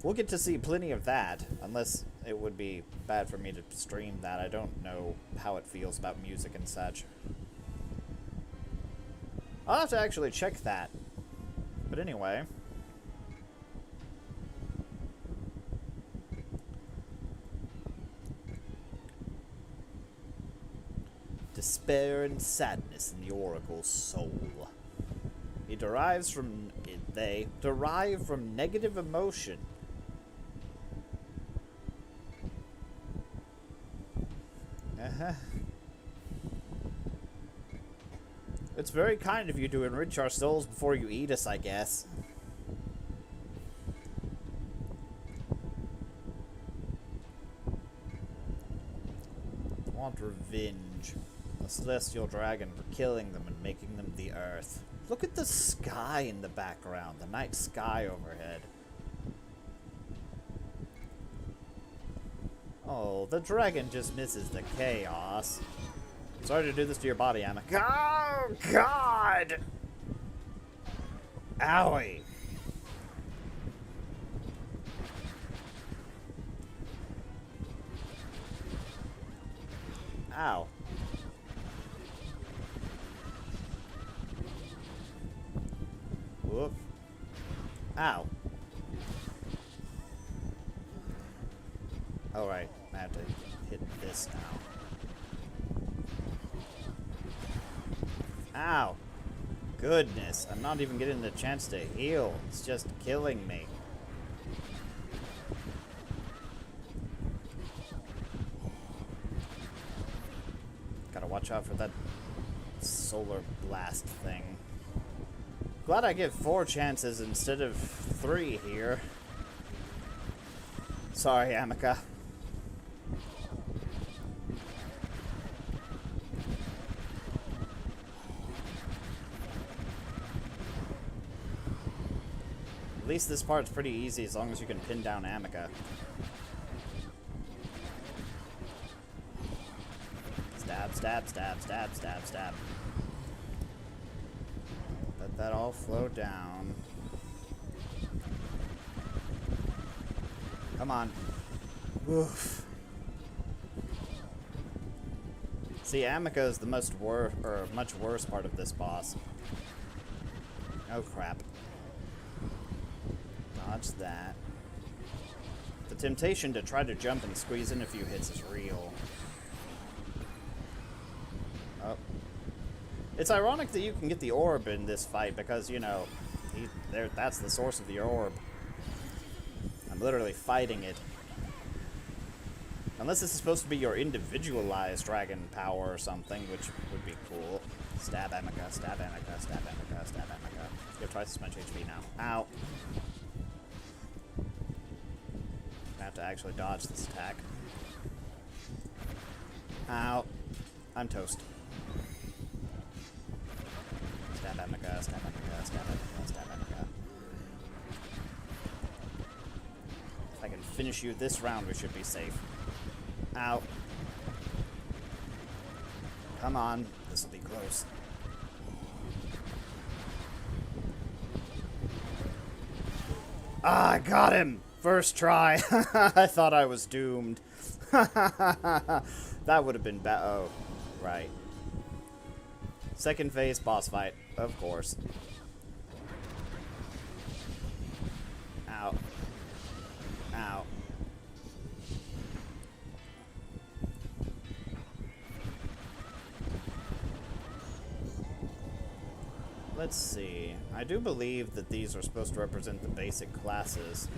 S1: we'll get to see plenty of that, unless it would be bad for me to stream that. I don't know how it feels about music and such. I'll have to actually check that. But anyway. Despair and sadness in the Oracle's soul. They derive from negative emotion. It's very kind of you to enrich our souls before you eat us, I guess. Want revenge. The celestial dragon for killing them and making them the earth. Look at the sky in the background, the night sky overhead. Oh, the dragon just misses the chaos. Sorry to do this to your body, Emma. Oh, God! Owie. Ow. Whoop. Ow. Alright, I have to hit this now. Ow. Goodness, I'm not even getting the chance to heal. It's just killing me. Gotta watch out for that solar blast thing. Glad I get 4 chances instead of 3 here. Sorry, Amica. At least this part's pretty easy as long as you can pin down Amica. Stab, stab, stab, stab, stab, stab. that all flow down. Come on. Oof. See, Amica is the much worse part of this boss. Oh crap. Dodge that. The temptation to try to jump and squeeze in a few hits is real. Oh. It's ironic that you can get the orb in this fight because, you know, that's the source of the orb. I'm literally fighting it. Unless this is supposed to be your individualized dragon power or something, which would be cool. Stab Amica, stab Amica, stab Amica, stab Amica. You have twice as much HP now. Ow. I have to actually dodge this attack. Ow. I'm toast. Stab Amica, stab Amica, stab Amica, stab Amica. If I can finish you this round, we should be safe. Ow. Come on. This will be close. Ah, I got him! First try. I thought I was doomed. That would have been bad. Oh, right. Second phase boss fight, of course. Ow. Ow. Let's see. I do believe that these are supposed to represent the basic classes.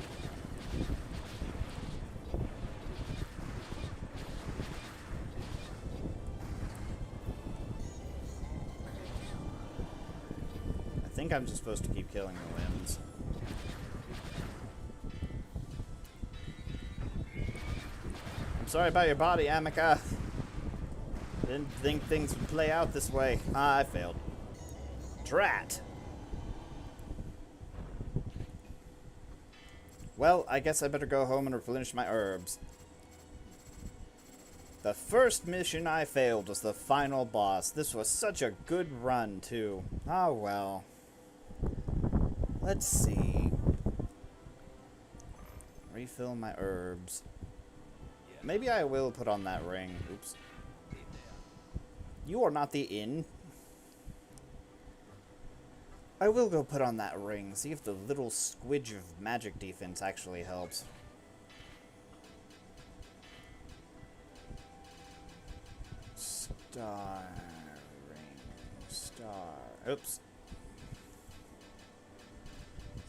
S1: I think I'm just supposed to keep killing the limbs. I'm sorry about your body, Amica. Didn't think things would play out this way. Ah, I failed. Drat! Well, I guess I better go home and replenish my herbs. The first mission I failed was the final boss. This was such a good run, too. Oh, well. Let's see. Refill my herbs. Maybe I will put on that ring. Oops. You are not the inn. I will go put on that ring, see if the little squidge of magic defense actually helps. Star ring. Star. Oops.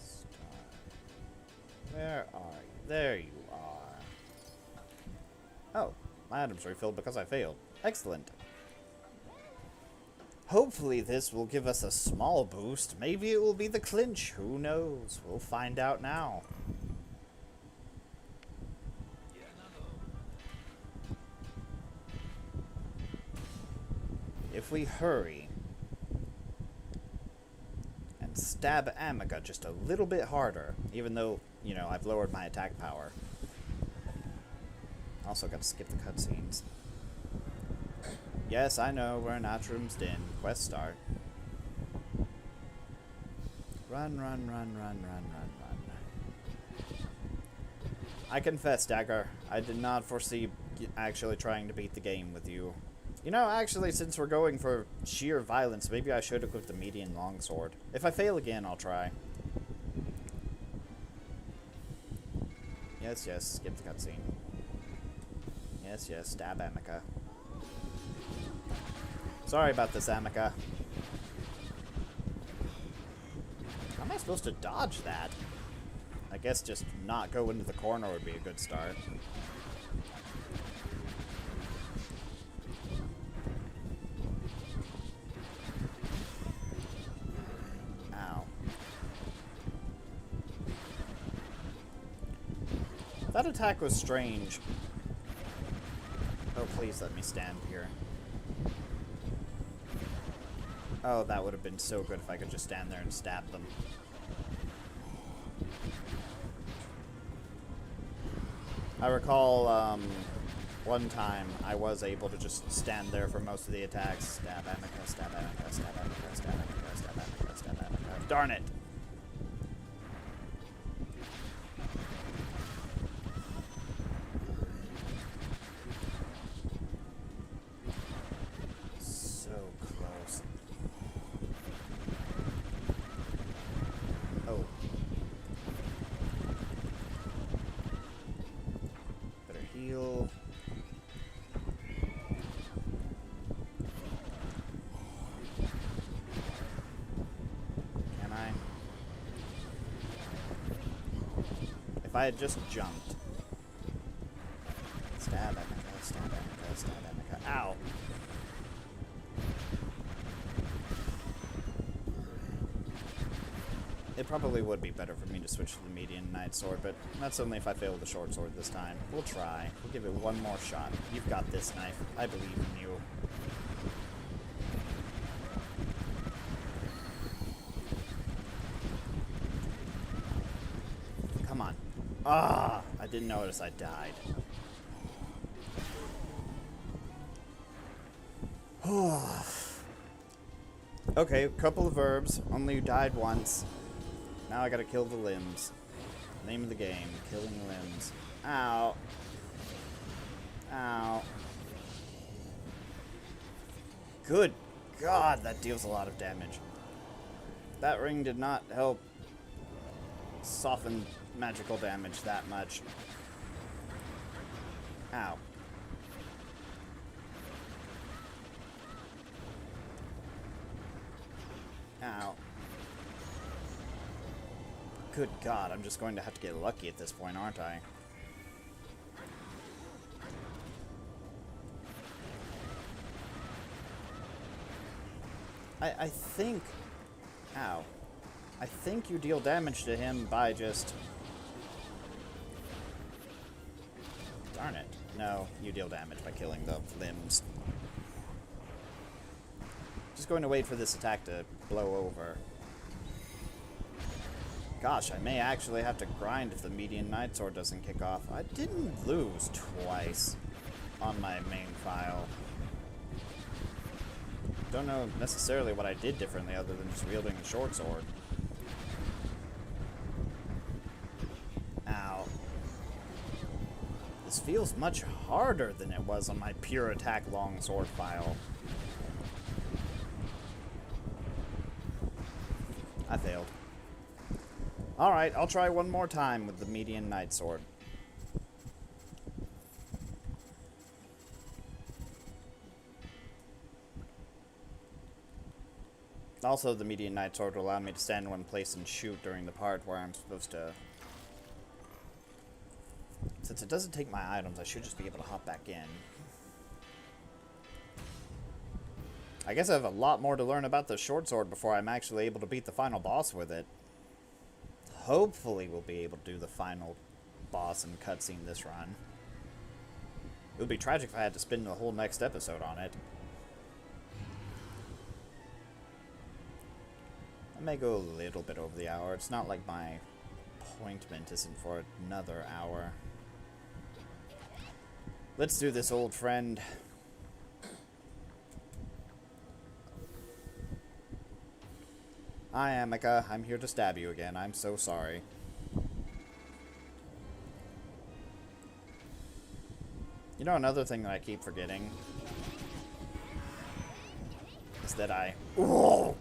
S1: Star. Where are you? There you are. Oh, my items refilled because I failed. Excellent. Hopefully this will give us a small boost. Maybe it will be the clinch. Who knows? We'll find out now. If we hurry and stab Amica just a little bit harder, even though, you know, I've lowered my attack power. Also got to skip the cutscenes. Yes, I know, we're in Atrium's Den. Quest start. Run, run, run, run, run, run, run. I confess, Dagger, I did not foresee actually trying to beat the game with you. You know, actually, since we're going for sheer violence, maybe I should equip the median longsword. If I fail again, I'll try. Yes, yes, skip the cutscene. Yes, yes, stab Amica. Sorry about this, Amica. How am I supposed to dodge that? I guess just not go into the corner would be a good start. Ow. That attack was strange. Oh, please let me stand here. Oh, that would have been so good if I could just stand there and stab them. I recall, one time I was able to just stand there for most of the attacks. Stab Amica, stab Amica, stab Amica, stab Amica, stab Amica, stab Amica. Darn it. So close. Oh. Better heal. Can I? If I had just jumped. Stab Emeka, stab Emeka, stab Emeka. Ow! It probably would be better for me to switch to the median knight sword, but that's only if I fail the short sword this time. We'll try. We'll give it one more shot. You've got this knife. I believe in you. Come on. Ah! I didn't notice I died. Okay, couple of verbs. Only died once. Now I gotta kill the limbs. Name of the game, killing limbs. Ow. Ow. Good God, that deals a lot of damage. That ring did not help soften magical damage that much. Ow. Ow. Good God, I'm just going to have to get lucky at this point, aren't I? I think... Ow. I think you deal damage to him by just... Darn it. No, you deal damage by killing the limbs. Just going to wait for this attack to blow over. Gosh, I may actually have to grind if the median knight sword doesn't kick off. I didn't lose twice on my main file. Don't know necessarily what I did differently other than just wielding the short sword. Ow. This feels much harder than it was on my pure attack long sword file. I failed. Alright, I'll try one more time with the median knight sword. Also, the median knight sword will allow me to stand in one place and shoot during the part where I'm supposed to... Since it doesn't take my items, I should just be able to hop back in. I guess I have a lot more to learn about the short sword before I'm actually able to beat the final boss with it. Hopefully we'll be able to do the final boss and cutscene this run. It would be tragic if I had to spend the whole next episode on it. I may go a little bit over the hour. It's not like my appointment isn't for another hour. Let's do this, old friend. Hi, Emeka. I'm here to stab you again. I'm so sorry. You know, another thing that I keep forgetting is that Oh,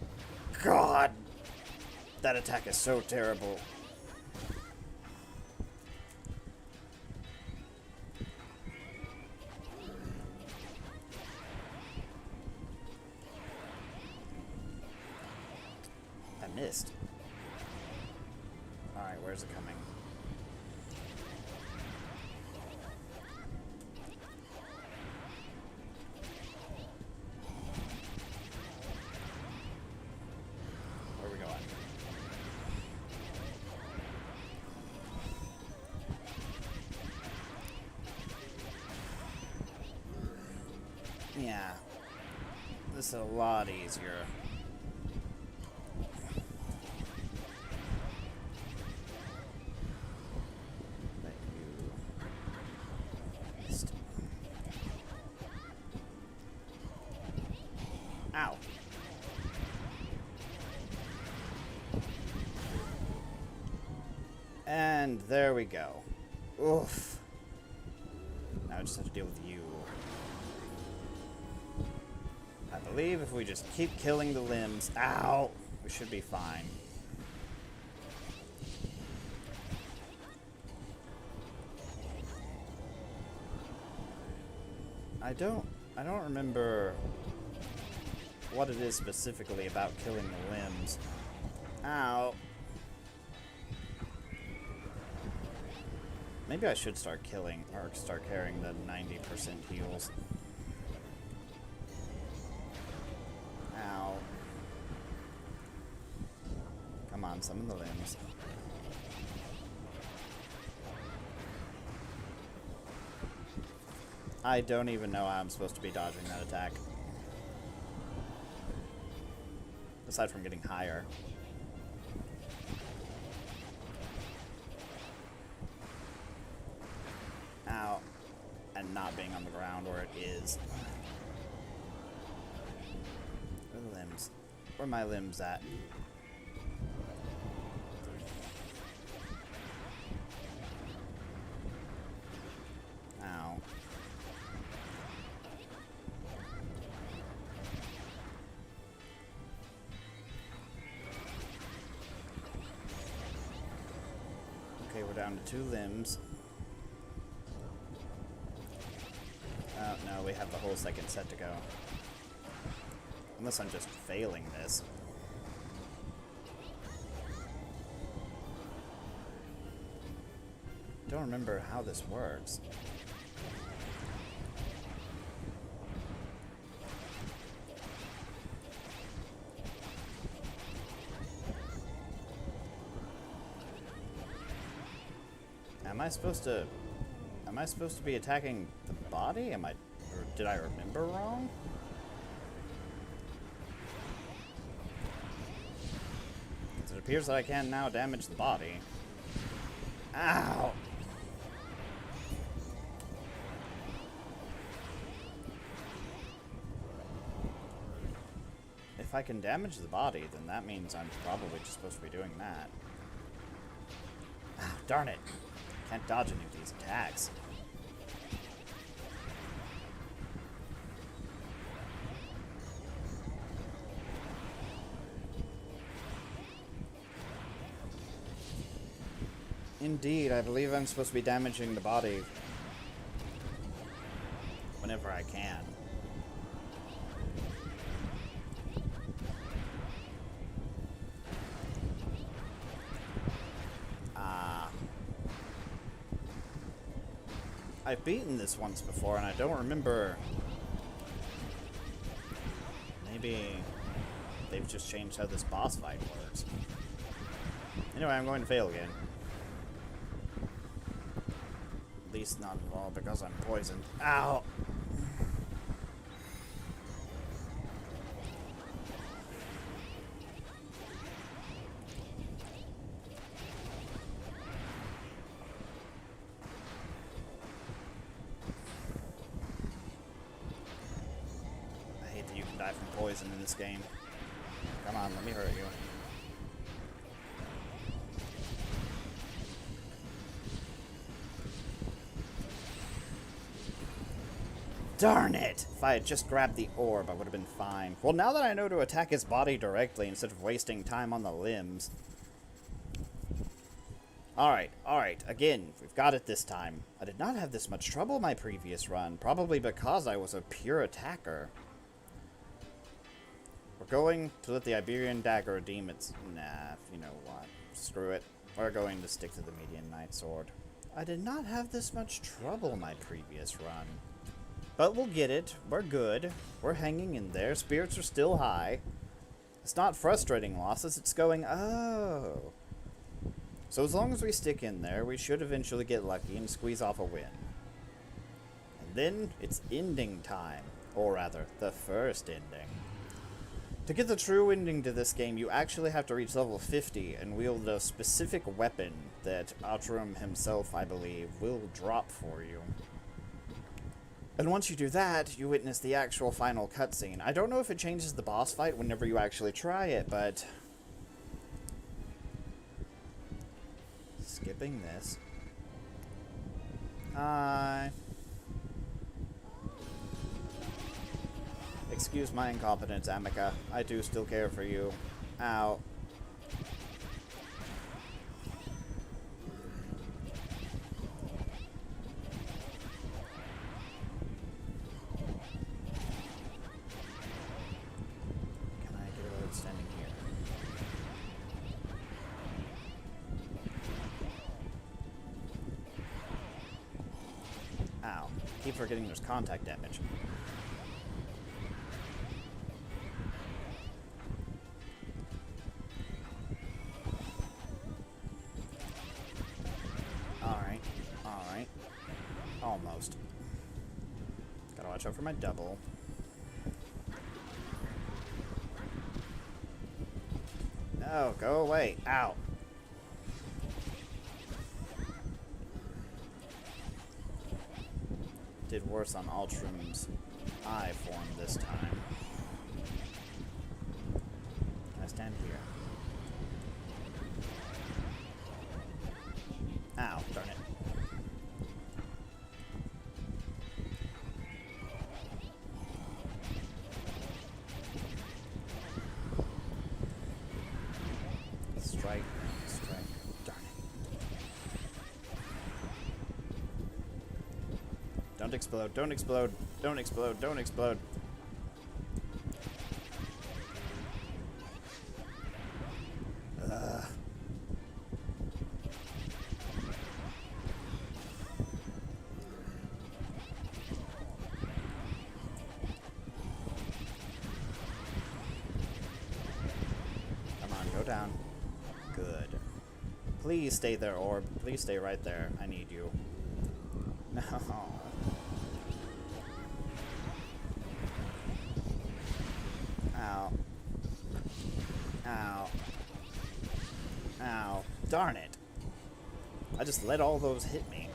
S1: God! That attack is so terrible. I missed. Alright, where's it coming? Where are we going? Yeah. This is a lot easier. Ow. And there we go. Oof. Now I just have to deal with you. I believe if we just keep killing the limbs... Ow! We should be fine. I don't remember what it is specifically about killing the limbs. Ow. Maybe I should start killing, or start carrying the 90% heals. Ow. Come on, summon the limbs. I don't even know how I'm supposed to be dodging that attack. Aside from getting higher. Ow. And not being on the ground where it is. Where are the limbs? Where are my limbs at? Ow. Okay, we're down to 2 limbs. Oh, no, we have the whole second set to go. Unless I'm just failing this. Don't remember how this works. Am I supposed to be attacking the body? Or did I remember wrong? It appears that I can now damage the body. Ow! If I can damage the body, then that means I'm probably just supposed to be doing that. Ah, darn it! Can't dodge any of these attacks. Indeed, I believe I'm supposed to be damaging the body whenever I can. I've beaten this once before, and I don't remember... Maybe they've just changed how this boss fight works. Anyway, I'm going to fail again. At least not at all, because I'm poisoned. Ow! Die from poison in this game. Come on, let me hurt you. Darn it! If I had just grabbed the orb, I would have been fine. Well, now that I know to attack his body directly instead of wasting time on the limbs. Alright, again, we've got it this time. I did not have this much trouble my previous run, probably because I was a pure attacker. We're going to let the Iberian dagger redeem its... Nah, you know what. Screw it. We're going to stick to the median knight sword. I did not have this much trouble my previous run. But we'll get it. We're good. We're hanging in there. Spirits are still high. It's not frustrating losses. It's going, oh. So as long as we stick in there, we should eventually get lucky and squeeze off a win. And then it's ending time. Or rather, the first ending. To get the true ending to this game, you actually have to reach level 50 and wield a specific weapon that Outram himself, I believe, will drop for you. And once you do that, you witness the actual final cutscene. I don't know if it changes the boss fight whenever you actually try it, but... Skipping this. Hi. Excuse my incompetence, Amica. I do still care for you. Ow. Can I get away with standing here? Ow. Keep forgetting there's contact damage. Alright. Alright. Almost. Gotta watch out for my double. No, go away. Ow. Did worse on Ultram's eye form this time. Can I stand here? Ow, darn it. Strike, strike, darn it. Don't explode, don't explode, don't explode, don't explode. Come on, go down. Good. Please stay there, Orb. Please stay right there. I need you. No. Ow. Ow. Ow. Darn it. I just let all those hit me.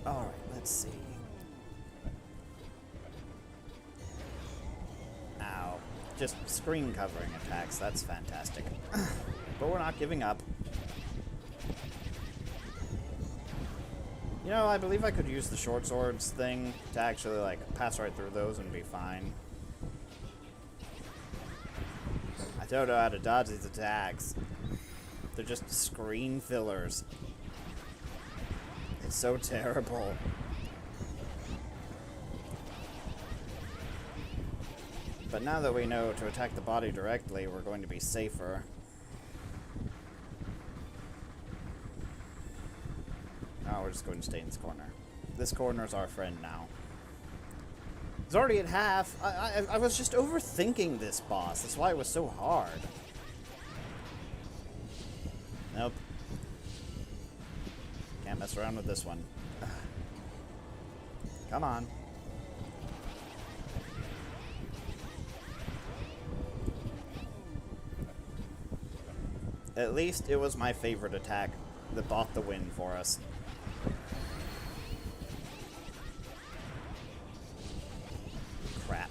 S1: Alright, let's see. Ow. Just screen covering attacks. That's fantastic. But we're not giving up. You know, I believe I could use the short swords thing to actually, like, pass right through those and be fine. I don't know how to dodge these attacks. They're just screen fillers. It's so terrible. But now that we know to attack the body directly, we're going to be safer. Oh, we're just going to stay in this corner. This corner's our friend now. It's already at half. I was just overthinking this boss. That's why it was so hard. Nope. Can't mess around with this one. Come on. At least it was my favorite attack that bought the win for us. Crap.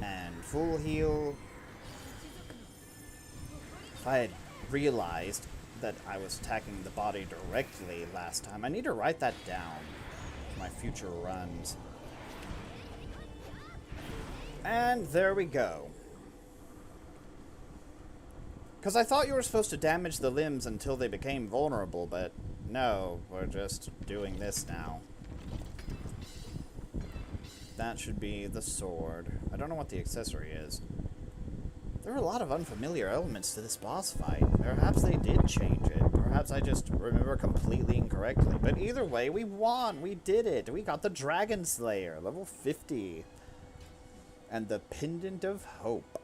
S1: And full heal. If I had realized that I was attacking the body directly last time, I need to write that down for my future runs. And there we go. Because I thought you were supposed to damage the limbs until they became vulnerable, but no, we're just doing this now. That should be the sword. I don't know what the accessory is. There are a lot of unfamiliar elements to this boss fight. Perhaps they did change it. Perhaps I just remember completely incorrectly. But either way, we won! We did it! We got the Dragon Slayer, level 50. And the Pendant of Hope.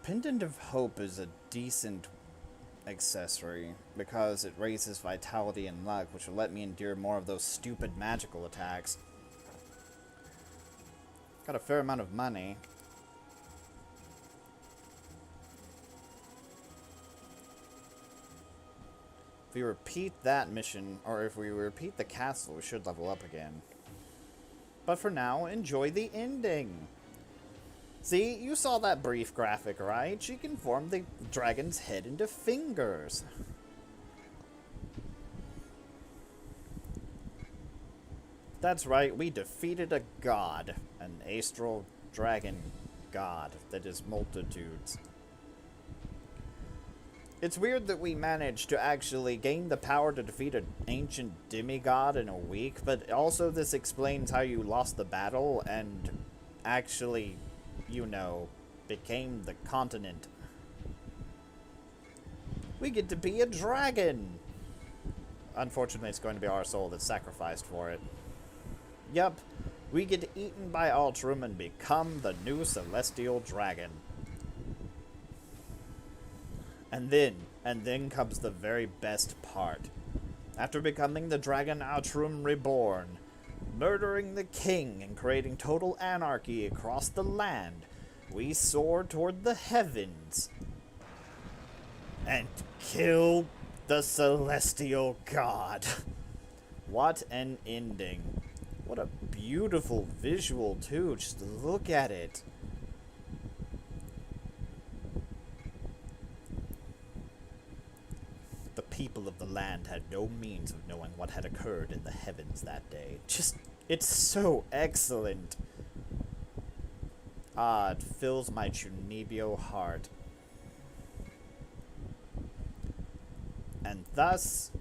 S1: Pendant of Hope is a decent accessory because it raises vitality and luck, which will let me endure more of those stupid magical attacks. Got a fair amount of money. If we repeat that mission, or if we repeat the castle, we should level up again. But for now, enjoy the ending. See, you saw that brief graphic, right? She can form the dragon's head into fingers. That's right, we defeated a god. An astral dragon god that is multitudes. It's weird that we managed to actually gain the power to defeat an ancient demigod in a week, but also this explains how you lost the battle and actually, you know, became the continent. We get to be a dragon! Unfortunately, it's going to be our soul that's sacrificed for it. Yup, we get eaten by Altrum and become the new celestial dragon. And then comes the very best part. After becoming the dragon Altrum Reborn, murdering the king and creating total anarchy across the land, we soar toward the heavens and kill the celestial god. What an ending. What a beautiful visual, too. Just look at it. The people of the land had no means of knowing what had occurred in the heavens that day. It's so excellent. Ah, it fills my Chunibyo heart. And thus,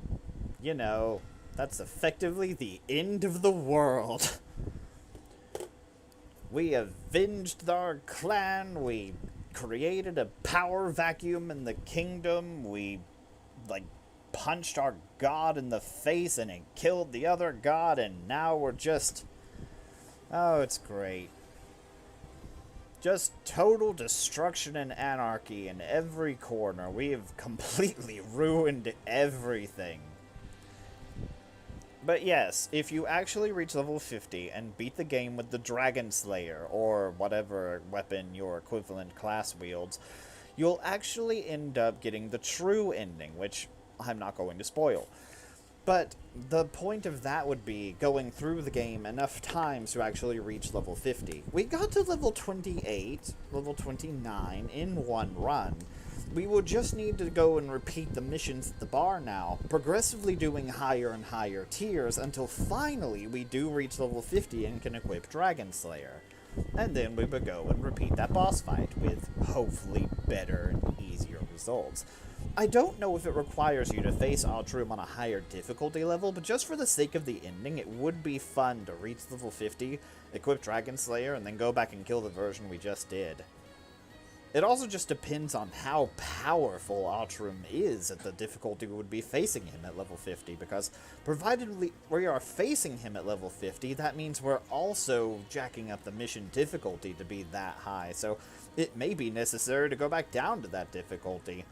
S1: you know, that's effectively the end of the world. We avenged our clan, we created a power vacuum in the kingdom, we, punched our god in the face and it killed the other god, and now we're just... Oh, it's great. Just total destruction and anarchy in every corner. We have completely ruined everything. But yes, if you actually reach level 50 and beat the game with the Dragon Slayer, or whatever weapon your equivalent class wields, you'll actually end up getting the true ending, which I'm not going to spoil. But the point of that would be going through the game enough times to actually reach level 50. We got to level 28, level 29 in one run. We will just need to go and repeat the missions at the bar now, progressively doing higher and higher tiers until finally we do reach level 50 and can equip Dragon Slayer. And then we would go and repeat that boss fight with hopefully better and easier results. I don't know if it requires you to face Altrum on a higher difficulty level, but just for the sake of the ending, it would be fun to reach level 50, equip Dragon Slayer, and then go back and kill the version we just did. It also just depends on how powerful Altrum is at the difficulty we would be facing him at level 50, because provided we are facing him at level 50, that means we're also jacking up the mission difficulty to be that high, so it may be necessary to go back down to that difficulty.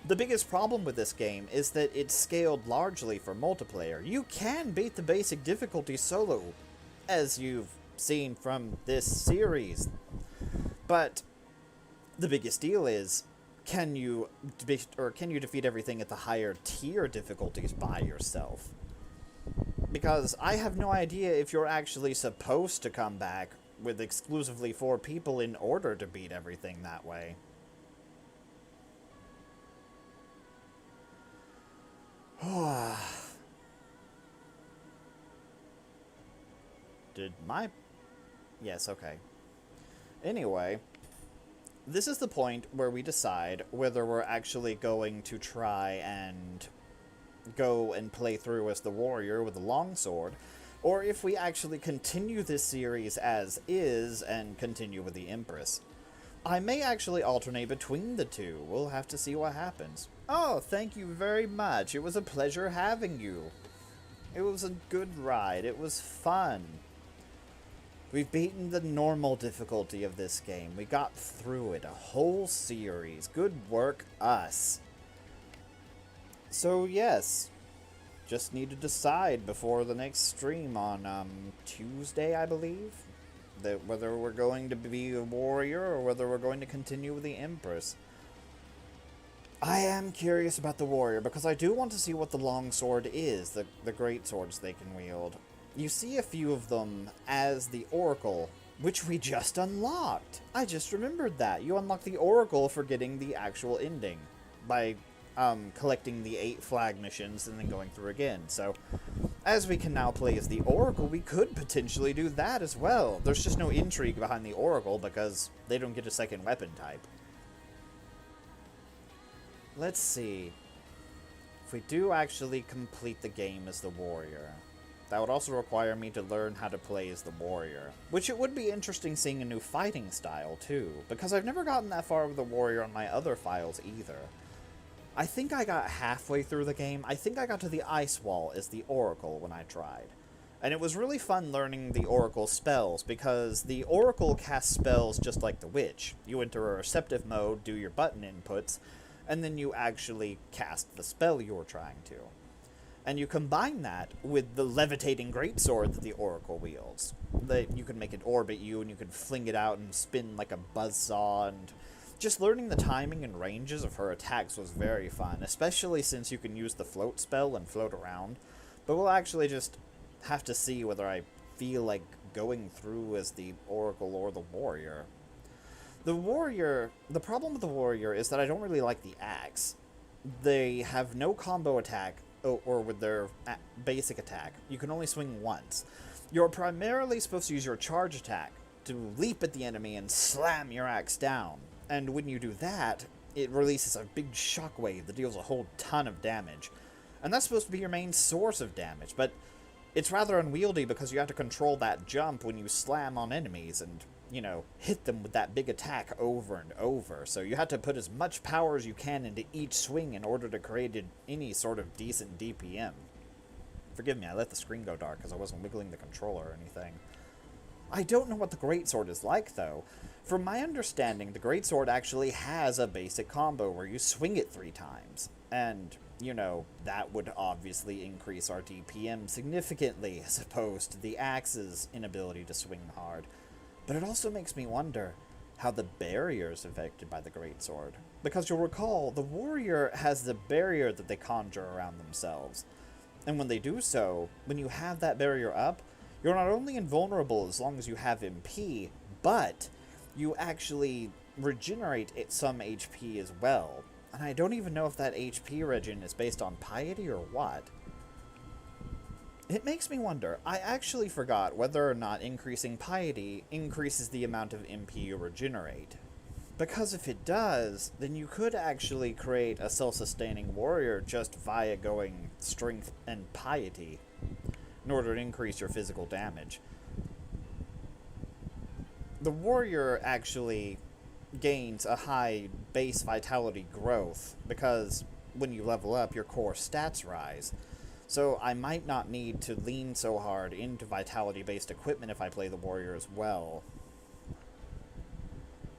S1: The biggest problem with this game is that it's scaled largely for multiplayer. You can beat the basic difficulty solo, as you've seen from this series, but the biggest deal is, can you defeat everything at the higher tier difficulties by yourself? Because I have no idea if you're actually supposed to come back with exclusively 4 people in order to beat everything that way. Yes, okay. Anyway, this is the point where we decide whether we're actually going to try and go and play through as the warrior with the longsword, or if we actually continue this series as is and continue with the Empress. I may actually alternate between the two. We'll have to see what happens. Oh, thank you very much. It was a pleasure having you. It was a good ride. It was fun. We've beaten the normal difficulty of this game. We got through it, a whole series. Good work, us. So, yes. Just need to decide before the next stream on Tuesday, I believe, that whether we're going to be a warrior or whether we're going to continue with the Empress. I am curious about the warrior because I do want to see what the longsword is, the great swords they can wield. you see a few of them as the Oracle, which we just unlocked. I just remembered that. You unlock the Oracle for getting the actual ending by collecting the 8 flag missions and then going through again. So, as we can now play as the Oracle, we could potentially do that as well. There's just no intrigue behind the Oracle because they don't get a second weapon type. Let's see. If we do actually complete the game as the Warrior, that would also require me to learn how to play as the Warrior. Which it would be interesting seeing a new fighting style, too, because I've never gotten that far with the Warrior on my other files either. I think I got halfway through the game. I think I got to the Ice Wall as the Oracle when I tried. And it was really fun learning the Oracle spells, because the Oracle casts spells just like the Witch. You enter a receptive mode, do your button inputs, and then you actually cast the spell you're trying to. And you combine that with the levitating greatsword that the Oracle wields. You can make it orbit you, and you can fling it out and spin like a buzzsaw, and just learning the timing and ranges of her attacks was very fun, especially since you can use the float spell and float around. But we'll actually just have to see whether I feel like going through as the Oracle or the Warrior. The problem with the Warrior is that I don't really like the axe. They have no combo attack, or with their basic attack. You can only swing once. You're primarily supposed to use your charge attack to leap at the enemy and slam your axe down. And when you do that, it releases a big shockwave that deals a whole ton of damage. And that's supposed to be your main source of damage, but it's rather unwieldy because you have to control that jump when you slam on enemies and, you know, hit them with that big attack over and over. So you have to put as much power as you can into each swing in order to create any sort of decent DPM. Forgive me, I let the screen go dark because I wasn't wiggling the controller or anything. I don't know what the greatsword is like, though. From my understanding, the greatsword actually has a basic combo where you swing it 3 times. And, you know, that would obviously increase our DPM significantly, as opposed to the axe's inability to swing hard. But it also makes me wonder how the barrier is affected by the greatsword. Because you'll recall, the Warrior has the barrier that they conjure around themselves. And when they do so, when you have that barrier up, you're not only invulnerable as long as you have MP, but you actually regenerate some HP as well. And I don't even know if that HP regen is based on piety or what. It makes me wonder. I actually forgot whether or not increasing piety increases the amount of MP you regenerate. Because if it does, then you could actually create a self-sustaining warrior just via going strength and piety in order to increase your physical damage. The warrior actually gains a high base vitality growth because when you level up, your core stats rise. So I might not need to lean so hard into vitality-based equipment if I play the warrior as well.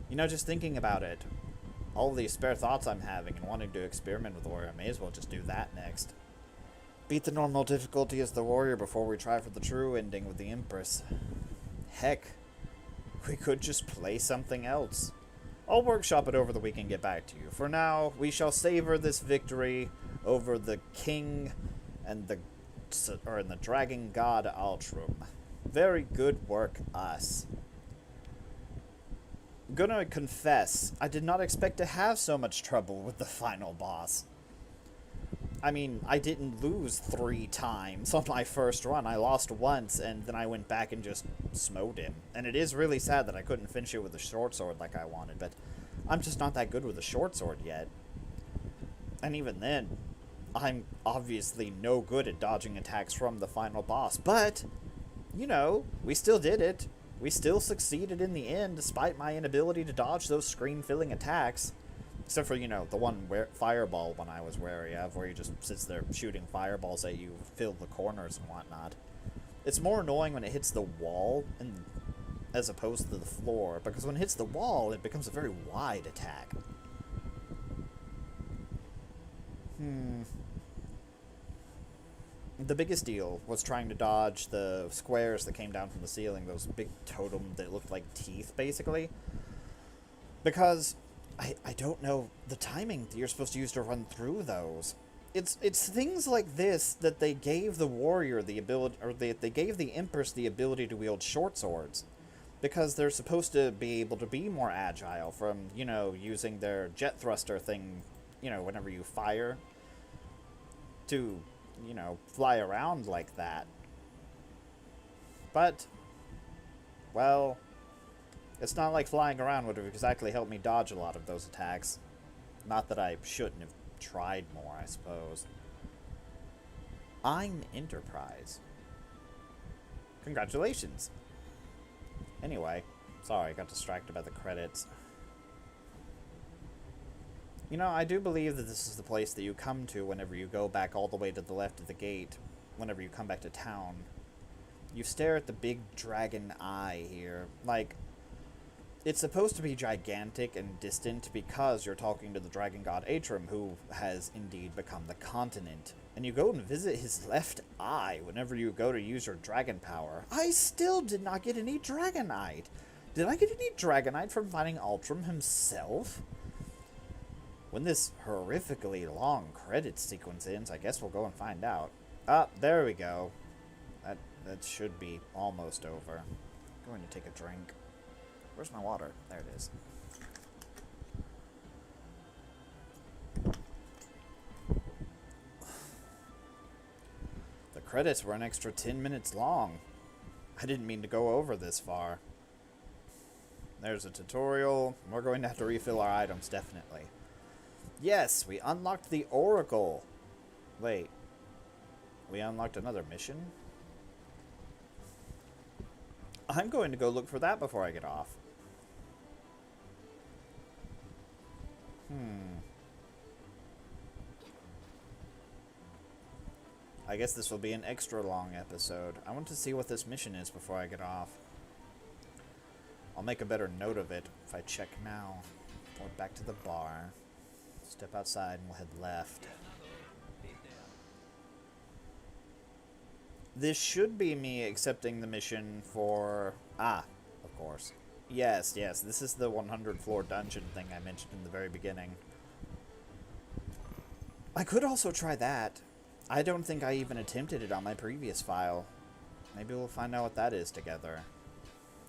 S1: You know, just thinking about it, all of these spare thoughts I'm having and wanting to experiment with the warrior, I may as well just do that next. Beat the normal difficulty as the warrior before we try for the true ending with the Empress. Heck, we could just play something else. I'll workshop it over the week and get back to you. For now, we shall savor this victory over the king and the dragon god Altrum. Very good work, us. Gonna confess, I did not expect to have so much trouble with the final boss. I mean, I didn't lose 3 times on my first run. I lost once, and then I went back and just smote him. And it is really sad that I couldn't finish it with a short sword like I wanted, but I'm just not that good with a short sword yet. And even then, I'm obviously no good at dodging attacks from the final boss. But, you know, we still did it. We still succeeded in the end, despite my inability to dodge those screen-filling attacks. Except for, you know, the one fireball one I was wary of, where he just sits there shooting fireballs at you, fill the corners and whatnot. It's more annoying when it hits the wall as opposed to the floor, because when it hits the wall, it becomes a very wide attack. The biggest deal was trying to dodge the squares that came down from the ceiling, those big totems that looked like teeth, basically. Because I don't know the timing that you're supposed to use to run through those. It's things like this that they gave the warrior the ability, or they gave the Empress the ability to wield short swords. Because they're supposed to be able to be more agile from, you know, using their jet thruster thing, you know, whenever you fire, to, you know, fly around like that. But, well, it's not like flying around would have exactly helped me dodge a lot of those attacks. Not that I shouldn't have tried more, I suppose. I'm Enterprise. Congratulations. Anyway, sorry, I got distracted by the credits. You know, I do believe that this is the place that you come to whenever you go back all the way to the left of the gate, whenever you come back to town. You stare at the big dragon eye here. Like, it's supposed to be gigantic and distant because you're talking to the dragon god Atrum, who has indeed become the continent. And you go and visit his left eye whenever you go to use your dragon power. I still did not get any Dragonite. Did I get any Dragonite from finding Altrum himself? When this horrifically long credit sequence ends, I guess we'll go and find out. Ah, there we go. That should be almost over. I'm going to take a drink. Where's my water? There it is. The credits were an extra 10 minutes long. I didn't mean to go over this far. There's a tutorial. We're going to have to refill our items, definitely. Yes, we unlocked the Oracle. Wait. We unlocked another mission? I'm going to go look for that before I get off. I guess this will be an extra long episode. I want to see what this mission is before I get off. I'll make a better note of it if I check now. Or back to the bar. Step outside and we'll head left. This should be me accepting the mission for... Ah, of course. Yes, this is the 100 floor dungeon thing I mentioned in the very beginning. I could also try that. I don't think I even attempted it on my previous file. Maybe we'll find out what that is together.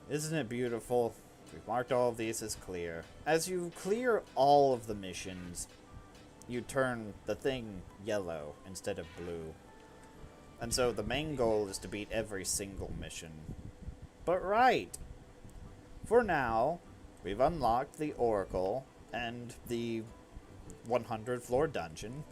S1: Isn't it beautiful? We've marked all of these as clear. As you clear all of the missions, you turn the thing yellow instead of blue. And so the main goal is to beat every single mission. But right! For now, we've unlocked the Oracle and the 100 floor dungeon.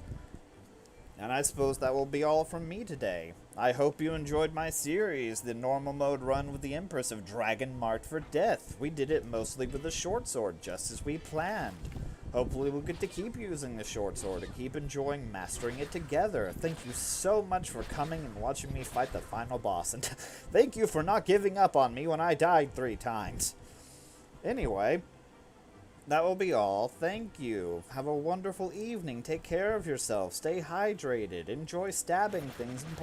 S1: And I suppose that will be all from me today. I hope you enjoyed my series, the normal mode run with the Empress of Dragon Marked for Death. We did it mostly with the short sword, just as we planned. Hopefully we'll get to keep using the short sword and keep enjoying mastering it together. Thank you so much for coming and watching me fight the final boss, and thank you for not giving up on me when I died 3 times. Anyway, that will be all. Thank you. Have a wonderful evening. Take care of yourself. Stay hydrated. Enjoy stabbing things and